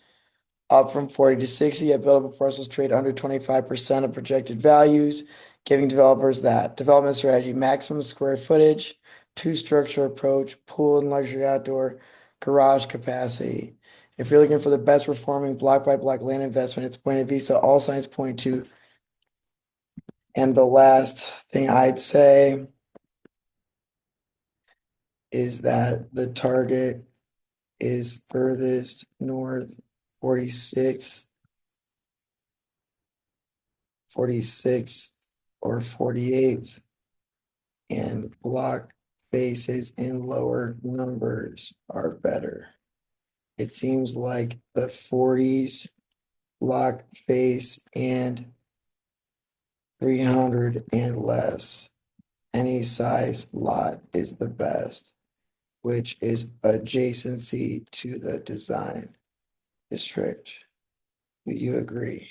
up from 40 to 60. Yet buildable parcels trade under 25% of projected values, giving developers that development strategy: maximum square footage, two-structure approach, pool and luxury outdoor, garage capacity. If you're looking for the best performing block by block land investment, it's Buena Vista. All signs point to. And the last thing I'd say is that the target is furthest north, 46th, 46th or 48th, and block faces in lower numbers are better. It seems like the 40s block face and 300 and less. Any size lot is the best, which is adjacency to the design district. Do you agree?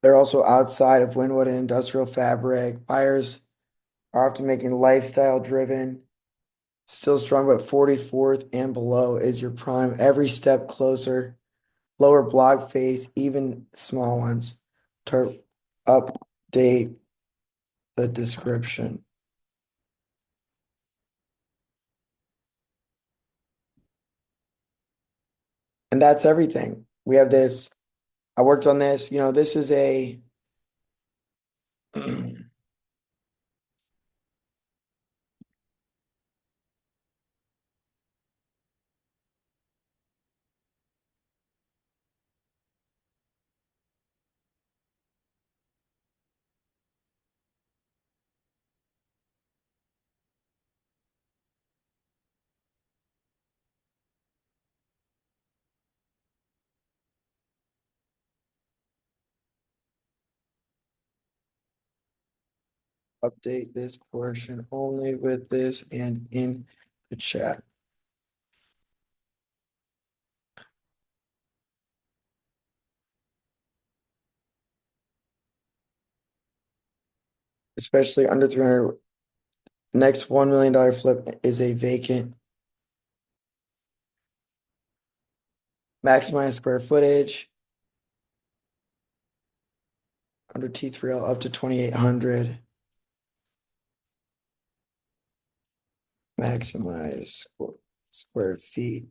They're also outside of Wynwood and industrial fabric. Buyers are often making lifestyle driven. Still strong, but 44th and below is your prime. Every step closer. Lower block face, even small ones, to update the description. And that's everything. We have this. I worked on this. This is a update this portion only with this and in the chat. Especially under 300. Next $1 million flip is a vacant. Maximize square footage. Under T3L up to 2,800. Maximize square feet.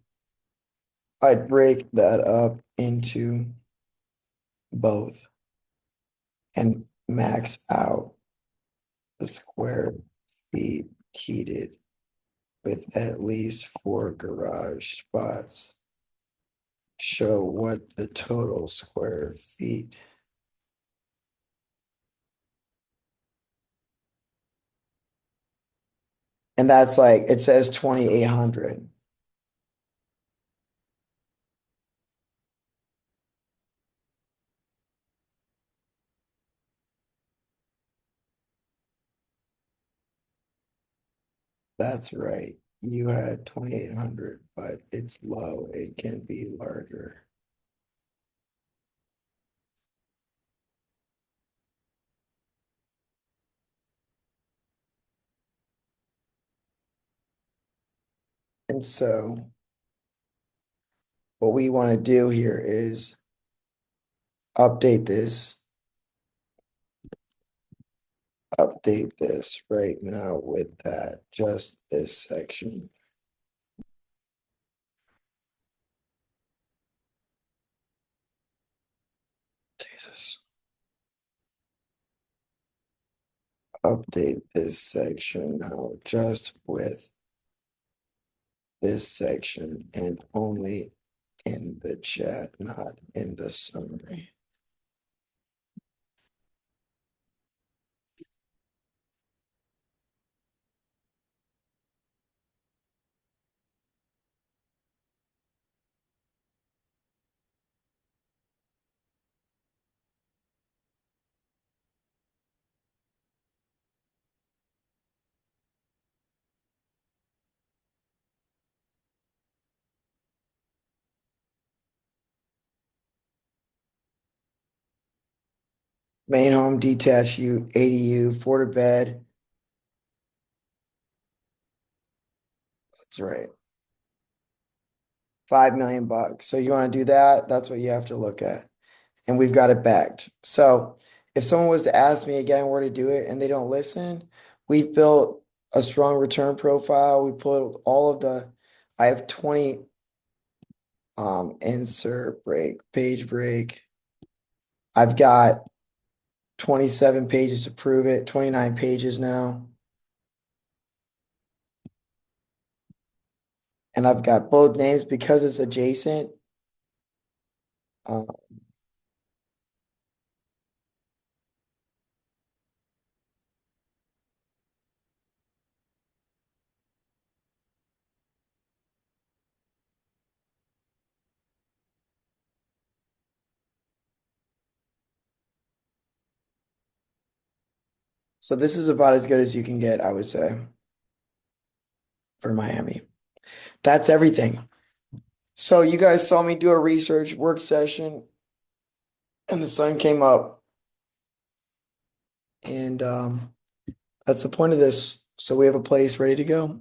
I'd break that up into both and max out the square feet heated with at least 4 garage spots. Show what the total square feet. And that's like, it says 2,800. That's right. You had 2,800, but it's low. It can be larger. And so what we want to do here is update this. Update this right now with that, just this section. Jesus. Update this section now just with this section and only in the chat, not in the summary. Main home, detached ADU, 4 to bed. That's right. 5 million bucks. So you want to do that? That's what you have to look at. And we've got it backed. So if someone was to ask me again where to do it and they don't listen, we've built a strong return profile. We put all of I have 20 insert break, page break. I've got 27 pages to prove it, 29 pages now. And I've got both names because it's adjacent. Um, so this is about as good as you can get, I would say, for Miami. That's everything. So you guys saw me do a research work session and the sun came up. And that's the point of this. So we have a place ready to go.